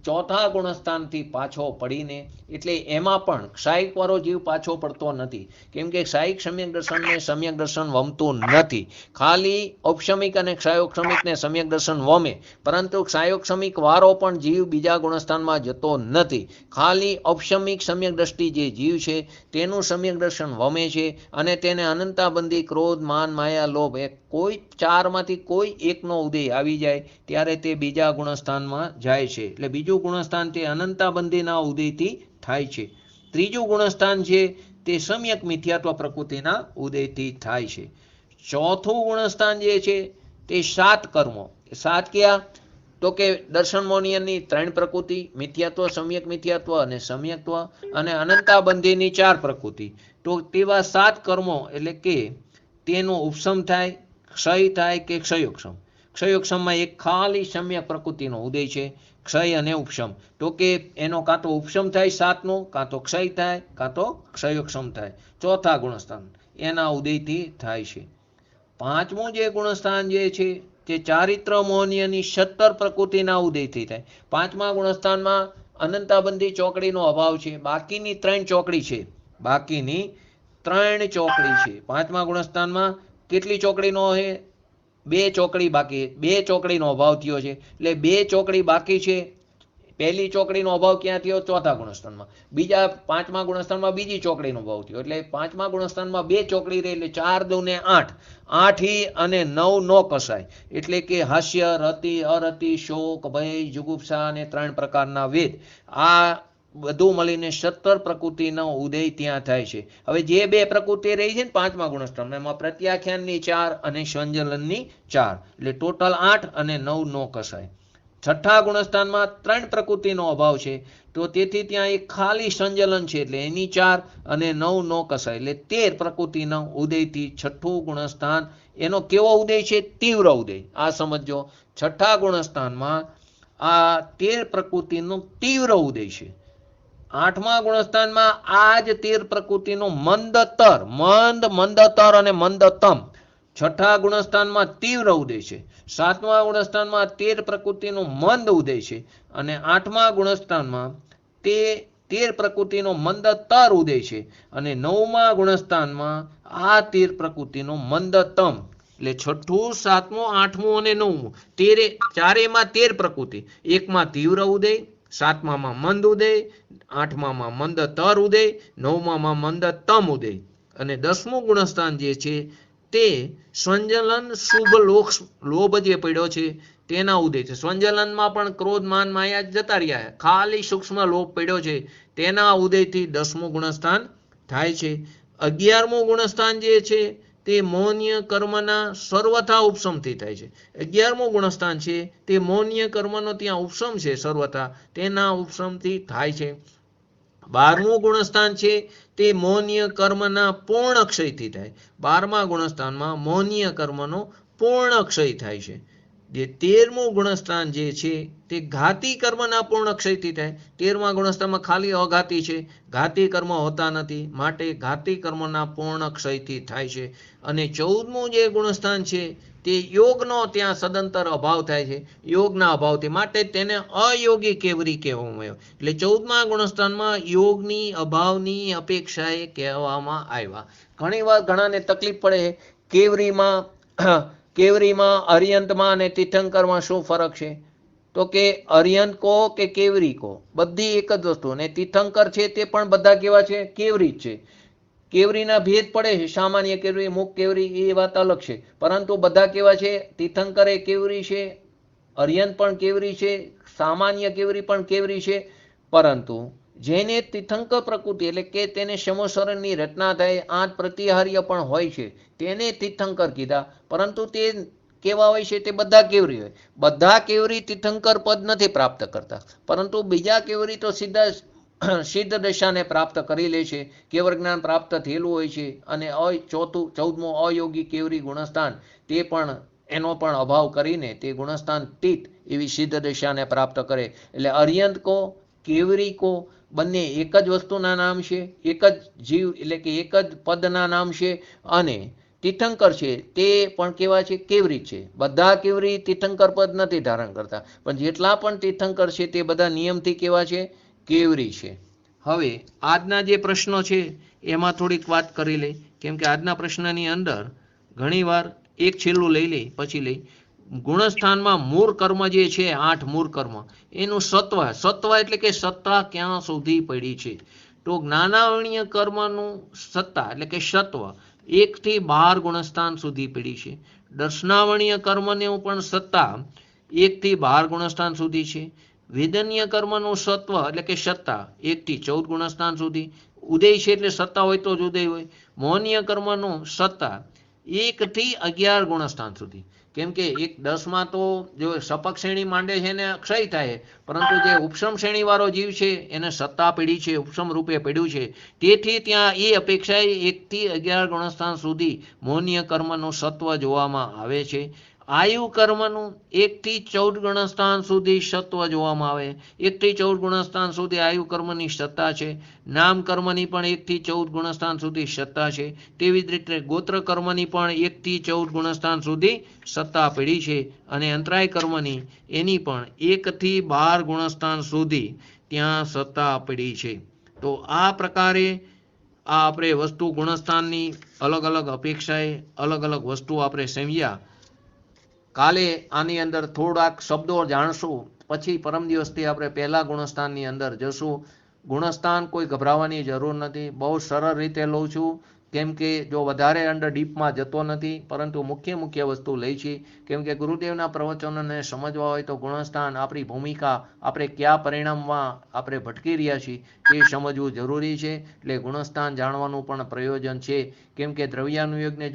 ચોથા ગુણસ્થાનથી પાછો પડીને, એટલે એમાં પણ ક્ષાયિકવાળો જીવ પાછો પડતો નથી, કેમ કે ક્ષાયિક સમ્યક દર્શનને સમ્યક દર્શન વમતું નથી. ખાલી ઔપશમિક અને ક્ષાયોક્ષમિકને સમ્યક દર્શન વમે, પરંતુ ક્ષાયોક્ષમિક વાળો પણ જીવ બીજા ગુણસ્થાનમાં જતો નથી. ખાલી ઔપશમિક સમ્યક દ્રષ્ટિ જે જીવ છે તેનું સમ્યક દર્શન વમે છે, અને તેને અનંતાબંધી ક્રોધ, માન, માયા, લોભ એ કોઈ ચારમાંથી કોઈ એકનો ઉદય આવી જાય ત્યારે તે બીજા ગુણસ્થાનમાં જાય છે. એટલે બીજું ગુણસ્થાન તે અનંતાબંધીના ઉદયથી થાય છે. ત્રીજું ગુણસ્થાન છે તે સમ્યક મિથ્યાત્વ પ્રકૃતિના ઉદયથી થાય છે. ચોથું ગુણસ્થાન જે છે તે 7 કર્મો. 7 કયા? તો કે દર્શન મોનિયનની 3 પ્રકૃતિ, મિથ્યાત્વ, સમ્યક મિથ્યાત્વ અને સમ્યક્ત્વ, અને અનંતાબંધીની 4 પ્રકૃતિ. તો તેવા 7 કર્મો એટલે કે તેનો ઉપશમ થાય, ક્ષય થાય કે ક્ષયોક્ષમ. ક્ષયોક્ષમમાં એક ખાલી સમ્યક પ્રકૃતિનો ઉદય છે, ક્ષય અને ઉપશમ. તો કે એનો કાં તો ઉપશમ થાય 7નો, કાં તો ક્ષય થાય, કાં તો ક્ષયોક્ષમ થાય. ચોથા ગુણસ્થાન એના ઉદયથી થાય છે. પાંચમું જે ગુણસ્થાન જે છે તે ચારિત્ર મોહનીયની 17 પ્રકૃતિના ઉદયથી થાય. પાંચમા ગુણસ્થાનમાં અનંતાબંધી ચોકડીનો અભાવ છે, બાકીની 3 ચોકડી છે. બાકીની 3 ચોકડી છે. પાંચમા ગુણસ્થાનમાં કેટલી ચોકડીનો છે? 2 ચોકડી બાકી, 2 ચોકડીનો અભાવ થયો છે. એટલે 2 ચોકડી બાકી છે. પહેલી ચોકડીનો અભાવ ક્યાં થયો? ચોથા ગુણસ્થાનમાં. બીજા પાંચમા ગુણસ્થાનમાં બીજી ચોકડીનો અભાવ થયો. એટલે પાંચમા ગુણસ્થાનમાં 2 ચોકડી રહી, એટલે 4 2 ને 8. 8 અને 9 નો કસાય. એટલે કે હાસ્ય, રતિ, અરતિ, શોક, ભય, જુગુપ્સા અને 3 પ્રકારના વેદ. આ બધું મળીને 17 પ્રકૃતિનો ઉદય ત્યાં થાય છે. હવે જે 2 પ્રકૃતિ રહી છે ને પાંચમા ગુણસ્થાનમાં, એમાં પ્રત્યાખ્યાનની 4 અને સંજલનની 4, એટલે ટોટલ 8 અને 9 નો કસાય. છઠ્ઠા ગુણસ્થાનમાં 3 પ્રકૃતિનો અભાવ છે, તો તેથી ત્યાં એક ખાલી સંજલન છે, એટલે એની 4 અને 9 નો કસાય, એટલે 13 પ્રકૃતિના ઉદયથી છઠ્ઠું ગુણસ્થાન. એનો કેવો ઉદય છે? તીવ્ર ઉદય. આ સમજો, છઠ્ઠા ગુણસ્થાનમાં આ 13 પ્રકૃતિનો તીવ્ર ઉદય છે. આઠમા ગુણસ્થાનમાં આ જ 13 પ્રકૃતિનો મંદતર, મંદતર અને મંદતમ. છઠ્ઠા ગુણસ્થાનમાં તીવ્ર ઉદય છે. સાતમા ગુણસ્થાનમાં 13 પ્રકૃતિનો મંદ ઉદય છે, અને આઠમા ગુણસ્થાનમાં તે 13 પ્રકૃતિનો મંદતર ઉદય છે, અને નવમા ગુણસ્થાનમાં આ 13 પ્રકૃતિનો મંદતમ. એટલે છઠ્ઠું, સાતમું, આઠમું અને નવમું, ચારેયમાં 13 પ્રકૃતિ. એકમાં તીવ્ર ઉદય, સાતમામાં મંદ ઉદય, આઠમામાં મંદતર ઉદય, નવમામાં મંદતમ ઉદય, અને 10મું ગુણસ્થાન જે છે તે સંજલન, શુભ લોભ જે પડ્યો છે તેના ઉદય છે. સંજલનમાં પણ ક્રોધ, માન, માયા જતા રહ્યા, ખાલી સૂક્ષ્મ લોભ પડ્યો છે, તેના ઉદયથી 10મું ગુણસ્થાન થાય છે. 11મું ગુણસ્થાન જે છે તે મૌન્ય કર્મના સર્વથા ઉપશમથી થાય છે. 11મું ગુણસ્થાન છે તે મૌન્ય કર્મનો ત્યાં ઉપશમ છે, સર્વથા તેના ઉપશમથી થાય છે. 12મું ગુણસ્થાન છે તે મૌન્ય કર્મના પૂર્ણ ક્ષયથી થાય. 12મા ગુણસ્થાનમાં મૌન્ય કર્મનો પૂર્ણ ક્ષય થાય છે. જે 13મું ગુણસ્થાન જે છે તે ઘાતી કર્મના પૂર્ણ ક્ષયથી થાય. 13મા ગુણસ્થાનમાં ખાલી અઘાતી છે, ઘાતી કર્મ હોતા નથી, માટે ઘાતી કર્મના પૂર્ણ ક્ષયથી થાય છે. અને 14મું જે ગુણસ્થાન છે તે યોગનો ત્યાં સદંતર અભાવ થાય છે, યોગના અભાવથી, માટે તેને અયોગી કેવરી કહેવામાં આવ્યો. એટલે 14મા ગુણસ્થાનમાં યોગની અભાવની અપેક્ષાએ કહેવામાં આવ્યા. ઘણી વાર ઘણાને તકલીફ પડે કેવરીમાં, અર્યંતમાં અને તીર્થંકરમાં શું ફરક છે? તો કે અર્યંત કહો કે કેવરી કહો, બધી એક જ વસ્તુ. અને તીર્થંકર છે તે પણ બધા કેવા છે? કેવરી જ છે. કેવરીના ભેદ પડે છે, સામાન્ય કેવરી, મુખ કેવરી, એ વાત અલગ છે, પરંતુ બધા કેવા છે? તીર્થંકર એ કેવરી છે, અર્યંત પણ કેવરી છે, સામાન્ય કેવરી પણ કેવરી છે. પરંતુ જેને તીર્થંકર પ્રકૃતિ એટલે કે તેને સમોસરણની રચના થાય, 8 પ્રતિહાર્ય પણ હોય છે, તેને તીર્થંકર કીધા. પરંતુ તે કેવા હોય છે? તે બધા કેવરી હોય. બધા કેવરી તીર્થંકર પદ નથી પ્રાપ્ત કરતા, પરંતુ બીજા કેવરી તો સીધા સિદ્ધ દશાને પ્રાપ્ત કરી લે છે, કેવર જ્ઞાન પ્રાપ્ત થયેલું હોય છે. અને 14મું અયોગી કેવરી ગુણસ્થાન, તે પણ એનો પણ અભાવ કરીને તે ગુણસ્થાન તીત એવી સિદ્ધ દશાને પ્રાપ્ત કરે. એટલે અર્યંત કો, કેવરી કો, બંને એક જ વસ્તુના નામ છે, એક જ જીવ એટલે કે એક જ પદના નામ છે. અને તીર્થંકર છે તે પણ કેવા છે? કેવરી છે. બધા કેવરી તીર્થંકર પદ નથી ધારણ કરતા, પણ જેટલા પણ તીર્થંકર છે તે બધા નિયમથી કેવા છે? કેવરી છે. હવે આજના જે પ્રશ્નો છે એમાં થોડીક વાત કરી લઈ, કેમ કે આજના પ્રશ્નની અંદર ઘણીવાર એક છેલ્લું લઈ લઈ પછી લઈ. ગુણસ્થાનમાં મૂળ કર્મ જે છે, 8 મૂળ કર્મ, એનું સત્વ એટલે કે સત્તા ક્યાં સુધી પડી છે? તો જ્ઞાનાવરણીય કર્મનું સત્તા એટલે કે સત્વ 1 થી 12 ગુણસ્થાન સુધી પડી છે. દર્શનાવરણીય કર્મનું પણ સત્તા 1 થી 12 ગુણસ્થાન સુધી છે. વેદનીય કર્મનું સત્વ એટલે કે સત્તા 1 થી 14 ગુણસ્થાન સુધી. ઉદય છે એટલે સત્તા હોય તો જ ઉદય હોય. મોહનીય કર્મનું સત્તા 1 થી 11 ગુણસ્થાન સુધી. કેમ કે 10માં તો જો સપક શ્રેણી માંડે છે એને ક્ષય થાય, પરંતુ જે ઉપસમ શ્રેણી વાળો જીવ છે એને સત્તા પડી છે, ઉપસમ રૂપે પડ્યું છે, તેથી ત્યાં એ અપેક્ષાએ 1 થી 11 ગુણસ્થાન સુધી મોહનીય કર્મનું સત્વ જોવામાં આવે છે. આયુ કર્મનું 1 થી 14 ગુણસ્થાન સુધી સત્વ જોવામાં આવે. 1 થી 14 ગુણસ્થાન સુધી આયુ કર્મની સત્તા છે. નામ કર્મની પણ 1 થી 14 ગુણસ્થાન સુધી સત્તા છે. તેવી જ રીતે ગોત્ર કર્મની પણ 1 થી 14 ગુણસ્થાન સુધી સત્તા પડી છે. અને અંતરાય કર્મની એની પણ 1 થી 12 ગુણસ્થાન સુધી ત્યાં સત્તા પડી છે. તો આ પ્રકારે આ આપણે વસ્તુ ગુણસ્થાનની અલગ અલગ અપેક્ષાએ અલગ અલગ વસ્તુ આપણે સમજ્યા. કાલે આની અંદર થોડાક શબ્દો જાણશું, પછી પરમ દિવસથી આપણે પહેલા ગુણસ્થાનની અંદર જશું. ગુણસ્થાન કોઈ ગભરાવાની જરૂર નથી, બહુ સરળ રીતે લઉં છું, કેમ કે જો વધારે અંડર ડીપમાં જતો નથી, પરંતુ મુખ્ય વસ્તુ લઈ છે. કેમ કે ગુરુદેવના પ્રવચનોને સમજવા હોય તો ગુણસ્થાન, આપણી ભૂમિકા, આપણે કયા પરિણામમાં આપણે ભટકી રહ્યા છીએ તે સમજવું જરૂરી છે. એટલે ગુણસ્થાન જાણવાનું પણ પ્રયોજન છે. કેમ કે દ્રવ્યાનુયોગને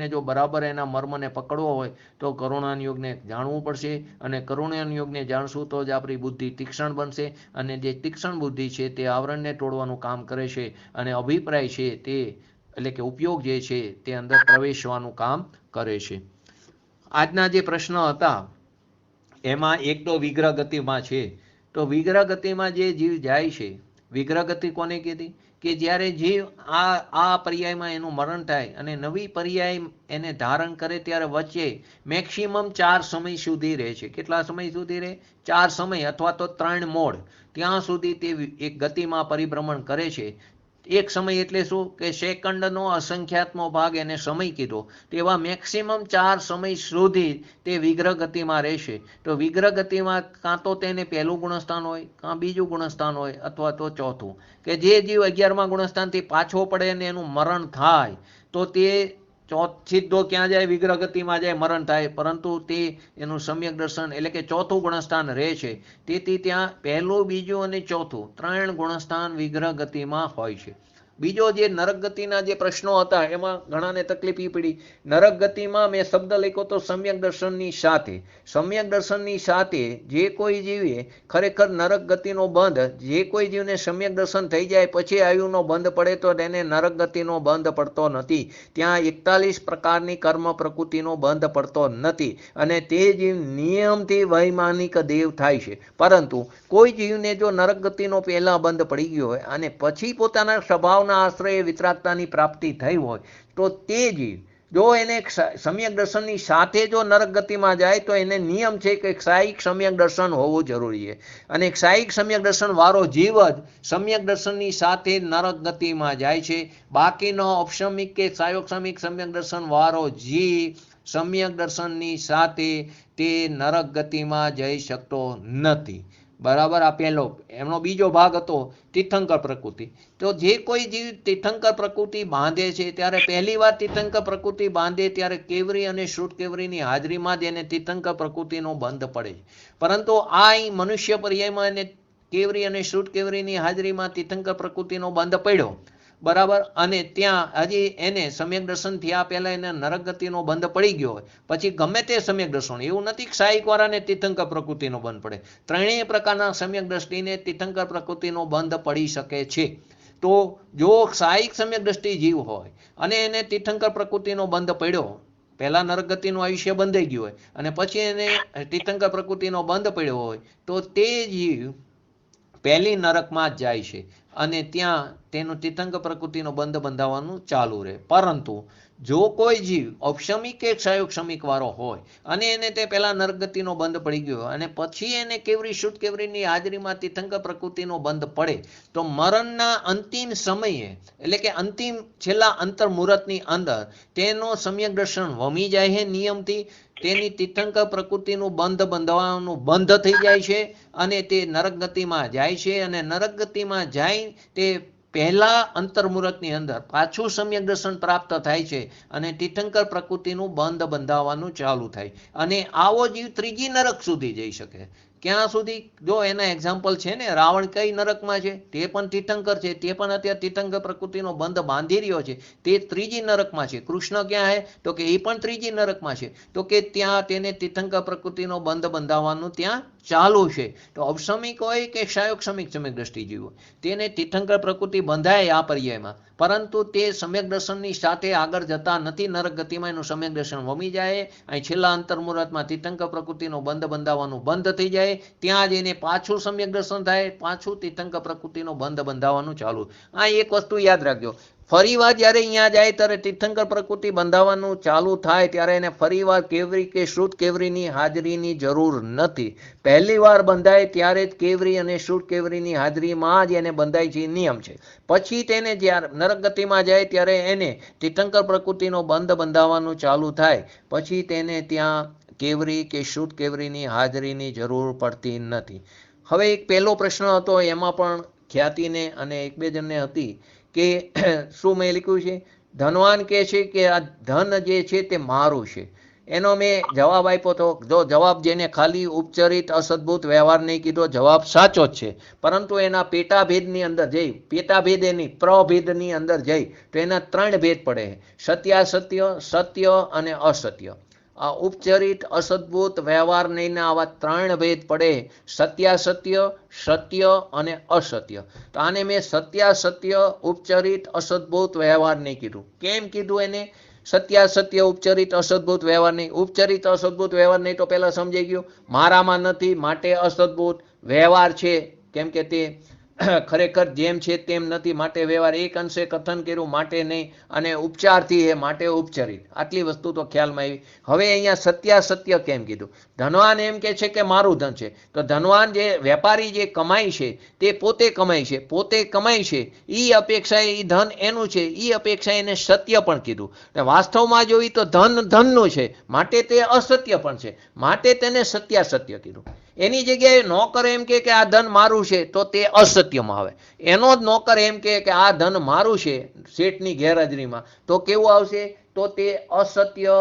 જો બરાબર એના મર્મને પકડવો હોય તો કરુણાનુયોગને જાણવું પડશે, અને કરુણાનુયોગને જાણશું તો જ આપણી બુદ્ધિ તીક્ષ્ણ બનશે, અને જે તીક્ષ્ણ બુદ્ધિ છે તે આવરણને તોડવાનું કામ કરે છે, અને અભિપ્રાય છે તે એટલે કે ઉપયોગ જે છે તે અંદર પ્રવેશવાનું કામ કરે છે. આજના જે પ્રશ્ન હતા એમાં એક તો વિગ્રહ ગતિમાં છે. તો વિગ્રહ ગતિમાં જે જીવ જાય છે, વિગ્રહ ગતિ કોને કીધી? કે જ્યારે જીવ આ પર્યાયમાં એનું મરણ થાય અને નવી પર્યાય એને ધારણ કરે ત્યારે વચ્ચે મેક્સિમમ 4 સમય સુધી રહે છે. કેટલા સમય સુધી રહે? 4 સમય અથવા તો 3 મોડ, ત્યાં સુધી તે એક ગતિમાં પરિભ્રમણ કરે છે. એક સમય એટલે શું? કે સેકન્ડનો અસંખ્યાતનો ભાગ એને સમય કીધો. તેવા મેક્સિમમ 4 સમય સુધી તે વિગ્રહ ગતિમાં રહેશે. તો વિગ્રહ ગતિમાં કાં તો તેને પહેલું ગુણસ્થાન હોય, કાં બીજું ગુણસ્થાન હોય, અથવા તો ચોથું. કે જે જીવ 11મા ગુણસ્થાનથી પાછો પડે અને એનું મરણ થાય તો તે સીધો ક્યાં જાય? વિગ્રહ ગતિમાં જાય, મરણ થાય, પરંતુ તે એનું સમ્યક દર્શન એટલે કે ચોથું ગુણસ્થાન રહે છે. તેથી ત્યાં પહેલું, બીજું અને ચોથું 3 ગુણસ્થાન વિગ્રહ ગતિમાં હોય છે. બીજો જે નરક ગતિના જે પ્રશ્નો હતા એમાં ઘણાને તકલીફ એ પડી. નરક ગતિમાં મેં શબ્દ લખ્યો તો સમ્યક દર્શનની સાથે. સમ્યક દર્શનની સાથે જે કોઈ જીવે ખરેખર નરક ગતિનો બંધ, જે કોઈ જીવને સમ્યક દર્શન થઈ જાય પછી આયુનો બંધ પડે તો તેને નરક ગતિનો બંધ પડતો નથી. ત્યાં 41 પ્રકારની કર્મ પ્રકૃતિનો બંધ પડતો નથી, અને તે જીવ નિયમથી વૈમાનિક દેવ થાય છે. પરંતુ કોઈ જીવને જો નરક ગતિનો પહેલા બંધ પડી ગયો હોય અને પછી પોતાના સ્વભાવના આશ્રયે વિતરાગતાની પ્રાપ્તિ થઈ હોય તો તે જીવ જો એને સમ્યક દર્શનની સાથે જો નરક ગતિમાં જાય તો એને નિયમ છે કે ક્ષાયિક સમ્યક દર્શન હોવું જરૂરી છે. અને ક્ષાયિક સમ્યક દર્શન વાળો જીવ જ સમ્યક દર્શનની સાથે નરક ગતિમાં જાય છે. બાકીનો ઔપસમિક કે ક્ષાયોક્ષમિક સમ્યક દર્શન વાળો જીવ સમ્યક દર્શનની સાથે તે નરક ગતિમાં જઈ શકતો નથી. બરાબર? આ પહેલો. એમનો બીજો ભાગ હતો તીર્થંકર પ્રકૃતિ. તો જે કોઈ જીવ તીર્થંકર પ્રકૃતિ બાંધે છે ત્યારે પહેલી વાર તીર્થંકર પ્રકૃતિ બાંધે ત્યારે કેવરી અને શ્રુત કેવરીની હાજરીમાં જ એને તીર્થંકર પ્રકૃતિનો બંધ પડે છે. પરંતુ આ મનુષ્ય પર્યાયમાં એને કેવરી અને શ્રુત કેવરીની હાજરીમાં તીર્થંકર પ્રકૃતિનો બંધ પડ્યો. બરાબર? અને ત્યાં હજી એને સમ્યક દર્શન થયા પહેલા એને નરક ગતિનો બંધ પડી ગયો હોય, પછી ગમે તે સમ્યક દર્શન, એવું નથી ક્ષાયિક વાળાને તીર્થંકર પ્રકૃતિનો બંધ પડે. ત્રણેય પ્રકારના સમ્યક દ્રષ્ટિને તીર્થંકર પ્રકૃતિનો બંધ પડી શકે છે. તો જો ક્ષાયિક સમ્યક દ્રષ્ટિ જીવ હોય અને એને તીર્થંકર પ્રકૃતિનો બંધ પડ્યો, પહેલા નરક ગતિનું આયુષ્ય બંધાઈ ગયું હોય અને પછી એને તીર્થંકર પ્રકૃતિનો બંધ પડ્યો હોય, તો તે જીવ પહેલી નરકમાં જ જાય છે અને ત્યાં તેનું તીર્થંકર પ્રકૃતિનો બંધ બંધાવવાનું ચાલુ રહે. પરંતુ જો કોઈ જીવ ઔપશમિક કે ક્ષયોક્ષમિક વાળો હોય અને એને તે પહેલા નરકગતિનો બંધ પડી ગયો અને પછી એને કેવરી શુદ્ધ કેવરીની હાજરીમાં તીર્થંકર પ્રકૃતિનો બંધ પડે તો મરણના અંતિમ સમયે એટલે કે અંતિમ છેલ્લા અંતર મુહૂર્તની અંદર તેનો સમ્યક દર્શન વમી જાય છે નિયમથી, તેની તીર્થંકર પ્રકૃતિનું બંધ બંધવાનું બંધ થઈ જાય છે અને તે નરકગતિમાં જાય છે અને નરકગતિમાં જાય તે પહેલા અંતર્મુહૂર્તની અંદર પાછું સમ્યક દર્શન પ્રાપ્ત થાય છે અને તીર્થંકર પ્રકૃતિનું બંધ બંધાવવાનું ચાલુ થાય અને આવો જીવ ત્રીજી નરક સુધી જઈ શકે. ક્યાં સુધી? જો એના એક્ઝામ્પલ છે ને, રાવણ કઈ નરકમાં છે? તે પણ તીર્થંકર છે, તે પણ અત્યારે તીર્થંકર પ્રકૃતિનો બંધ બાંધી રહ્યો છે, તે ત્રીજી નરકમાં છે. કૃષ્ણ ક્યાં છે? તો કે એ પણ ત્રીજી નરકમાં છે. તો કે ત્યાં તેને તીર્થંકર પ્રકૃતિનો બંધ બંધાવવાનું ત્યાં ચાલુ છે. તો અવસમિક હોય કે ક્ષયોક્ષમિક સમ્યક દ્રષ્ટિ જીવ હોય, તેને તીર્થંકર પ્રકૃતિ બંધાય આ પર્યાયમાં, પરંતુ તે સમ્યક દર્શનની સાથે આગળ જતા નથી. નરક ગતિમાં એનું સમ્યક દર્શન વમી જાય અને છેલ્લા અંતર્મુહૂર્તમાં તીર્થંકર પ્રકૃતિનો બંધ બંધાવવાનું બંધ થઈ જાય, ત્યાં જ એને પાછું સમ્યક દર્શન થાય, પાછું તીર્થંકર પ્રકૃતિનો બંધ બંધાવવાનું ચાલુ. આ એક વસ્તુ યાદ રાખજો. ફરીવાર જ્યારે અહીંયા જાય ત્યારે તીર્થંકર પ્રકૃતિ બંધાવવાનું ચાલુ થાય ત્યારે એને ફરીવાર કેવરી કે શુદ્ધ કેવરીની હાજરીની જરૂર નથી. પહેલી વાર બંધાય ત્યારે જ કેવરી અને શુદ્ધ કેવરીની હાજરીમાં જ એને બંધાય છે, નિયમ છે. પછી તેને જ્યારે નરક ગતિમાં જાય ત્યારે એને તીર્થંકર પ્રકૃતિનો બંધ બંધાવવાનું ચાલુ થાય, પછી તેને ત્યાં કેવરી કે શુદ્ધ કેવરીની હાજરીની જરૂર પડતી નથી. હવે એક પહેલો પ્રશ્ન હતો, એમાં પણ ખ્યાતિને અને એક બે જણને હતી કે શું મેં લખ્યું છે, ધનવાન કહે છે કે આ ધન જે છે તે મારું છે. એનો મેં જવાબ આપ્યો હતો. જો જવાબ જેને ખાલી ઉપચરિત અસદભૂત વ્યવહાર નહીં કીધો, જવાબ સાચો જ છે, પરંતુ એના પેટાભેદની અંદર જઈ, પેટાભેદ એની પ્રભેદની અંદર જઈ તો એના ત્રણ ભેદ પડે: સત્યાસત્ય, સત્ય અને અસત્ય. આ ઉપચરિત અસદભૂત વ્યવહાર નહીં આવા ત્રણ ભેદ પડે: સત્યાસત્ય, સત્ય અને અસત્ય. તો આને મેં સત્યાસત્ય ઉપચરિત અસદભૂત વ્યવહાર નહીં કીધું. કેમ કીધું એને સત્યાસત્ય ઉપચરિત અસદભૂત વ્યવહાર નહીં? ઉપચરિત અસદભૂત વ્યવહાર નહીં તો પહેલા સમજાઈ ગયું, મારામાં નથી માટે અસદભૂત વ્યવહાર છે, કેમ કે તે ખરેખર જેમ છે તેમ નથી માટે વ્યવહાર, એક અંશે કથન કર્યું માટે નહીં, અને ઉપચારથી એ માટે ઉપચરિત. આટલી વસ્તુ તો ખ્યાલમાં આવી. હવે અહીંયા સત્યાસત્ય કેમ કીધું? ધનવાન એમ કે છે કે મારું ધન છે, તો ધનવાન જે વેપારી જે કમાય છે તે પોતે કમાય છે, પોતે કમાય છે એ અપેક્ષાએ એ ધન એનું છે, એ અપેક્ષાએ એને સત્ય પણ કીધું. વાસ્તવમાં જોઈ તો ધન ધનનું છે માટે તે અસત્ય પણ છે, માટે તેને સત્યાસત્ય કીધું. એની જગ્યાએ નોકર એમ કે આ ધન મારું છે તો તે અસત્યમાં આવે. એનો જ નોકર એમ કે આ ધન મારું છે શેઠની ગેરહાજરીમાં, તો કેવું આવશે? તો તે અસત્ય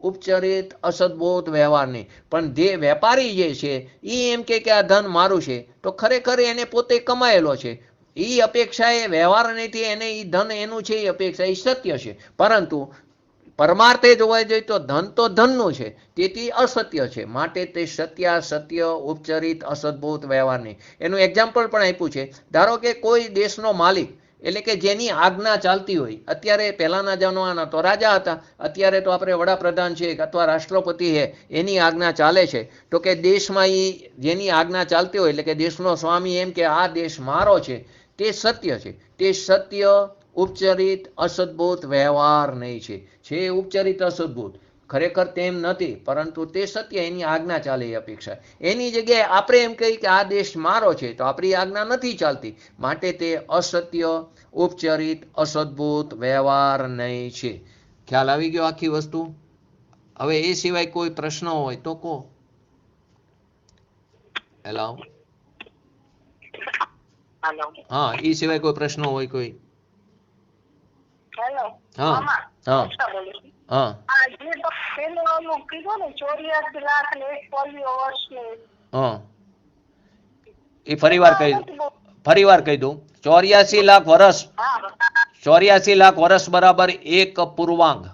ઉપચરિત અસદભૂત વ્યવહાર નહીં. પણ જે વેપારી જે છે એ એમ કે આ ધન મારું છે, તો ખરેખર એને પોતે કમાયેલો છે, એ અપેક્ષાએ વ્યવહાર નથી, એને એ ધન એનું છે એ અપેક્ષા એ સત્ય છે. પરંતુ પરમાર્થે જોવા જોઈએ તો ધન તો ધનનું છે, તેથી અસત્ય છે, માટે તે સત્યાસત્ય ઉપચરિત અસદભૂત વ્યવહાર નહીં. એનું એક્ઝામ્પલ પણ આપ્યું છે. ધારો કે કોઈ દેશનો માલિક, એટલે કે જેની આજ્ઞા ચાલતી હોય, અત્યારે પહેલાના જમાનામાં તો રાજા હતા, અત્યારે તો આપણે વડાપ્રધાન છે અથવા રાષ્ટ્રપતિ છે, એની આજ્ઞા ચાલે છે. તો કે દેશમાં એ જેની આજ્ઞા ચાલતી હોય, એટલે કે દેશનો સ્વામી એમ કે આ દેશ મારો છે, તે સત્ય છે. તે સત્ય ઉપચરિત અસદભૂત વ્યવહાર નહીં છે ઉપચરિત અસદભૂત. ખરેખર તેમ નથી, પરંતુ તે સત્ય, એની આજ્ઞા ચાલે એ અપેક્ષા. એની જગ્યાએ આપણે એમ કહીએ કે આ દેશ મારો છે, તો આપણી આજ્ઞા નથી ચાલતી, માટે તે અસત્ય ઉપચરિત અસદભૂત વ્યવહાર નહીં છે. ખ્યાલ આવી ગયો આખી વસ્તુ? હવે એ સિવાય કોઈ પ્રશ્ન હોય તો કહો. હેલો, હા, એ સિવાય કોઈ પ્રશ્ન હોય કોઈ? હા હા હા, એ ફરી વાર કહી દઉં. 84 લાખ વર્ષ, 84 લાખ વર્ષ બરાબર એક પૂર્વાંગ.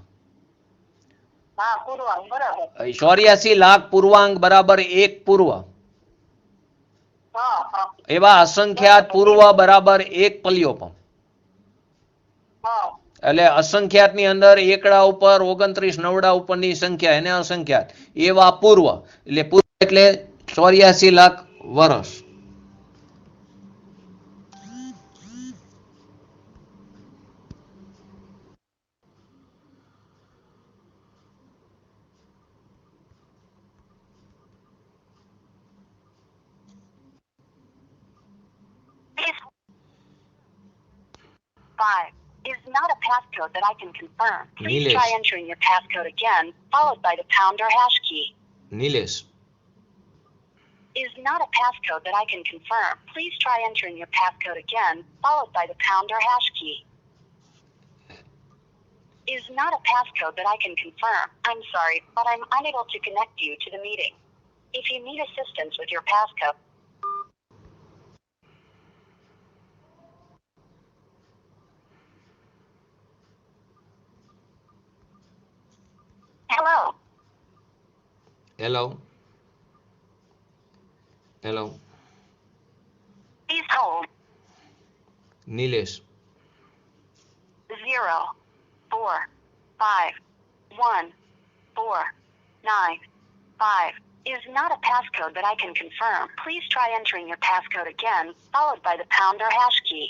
84 લાખ પૂર્વાંગ બરાબર એક પૂર્વ. એવા અસંખ્યાત પૂર્વ બરાબર એક પલ્યોપમ. એટલે અસંખ્યાત ની અંદર એકડા ઉપર 29 નવડા ઉપરની સંખ્યા એને અસંખ્યાત. એવા પૂર્વ એટલે પૂર્વ એટલે 84 લાખ વર્ષ. 5 is not a passcode that I can confirm. Please Nilesh. try entering your passcode again, followed by the pound or hash key. Nilesh Is not a passcode that I can confirm. Please try entering your passcode again, followed by the pound or hash key. Is not a passcode that I can confirm. I'm sorry, but I'm unable to connect you to the meeting. If you need assistance with your passcode, hello. Hello hello Please hold. Nilesh 0 4 5 1 4 9 5 is not a passcode that I can confirm. Please try entering your passcode again, followed by the pound or hash key.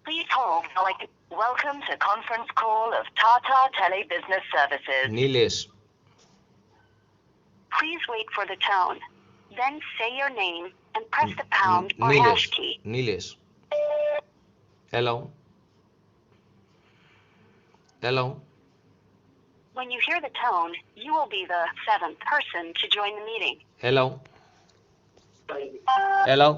Please hold. Welcome to conference call of Tata Tele Business Services. Nilesh Please wait for the tone. Then say your name and press the pound or Nilesh hash key. Nilesh hello hello When you hear the tone, you will be the 7th person to join the meeting. Hello hello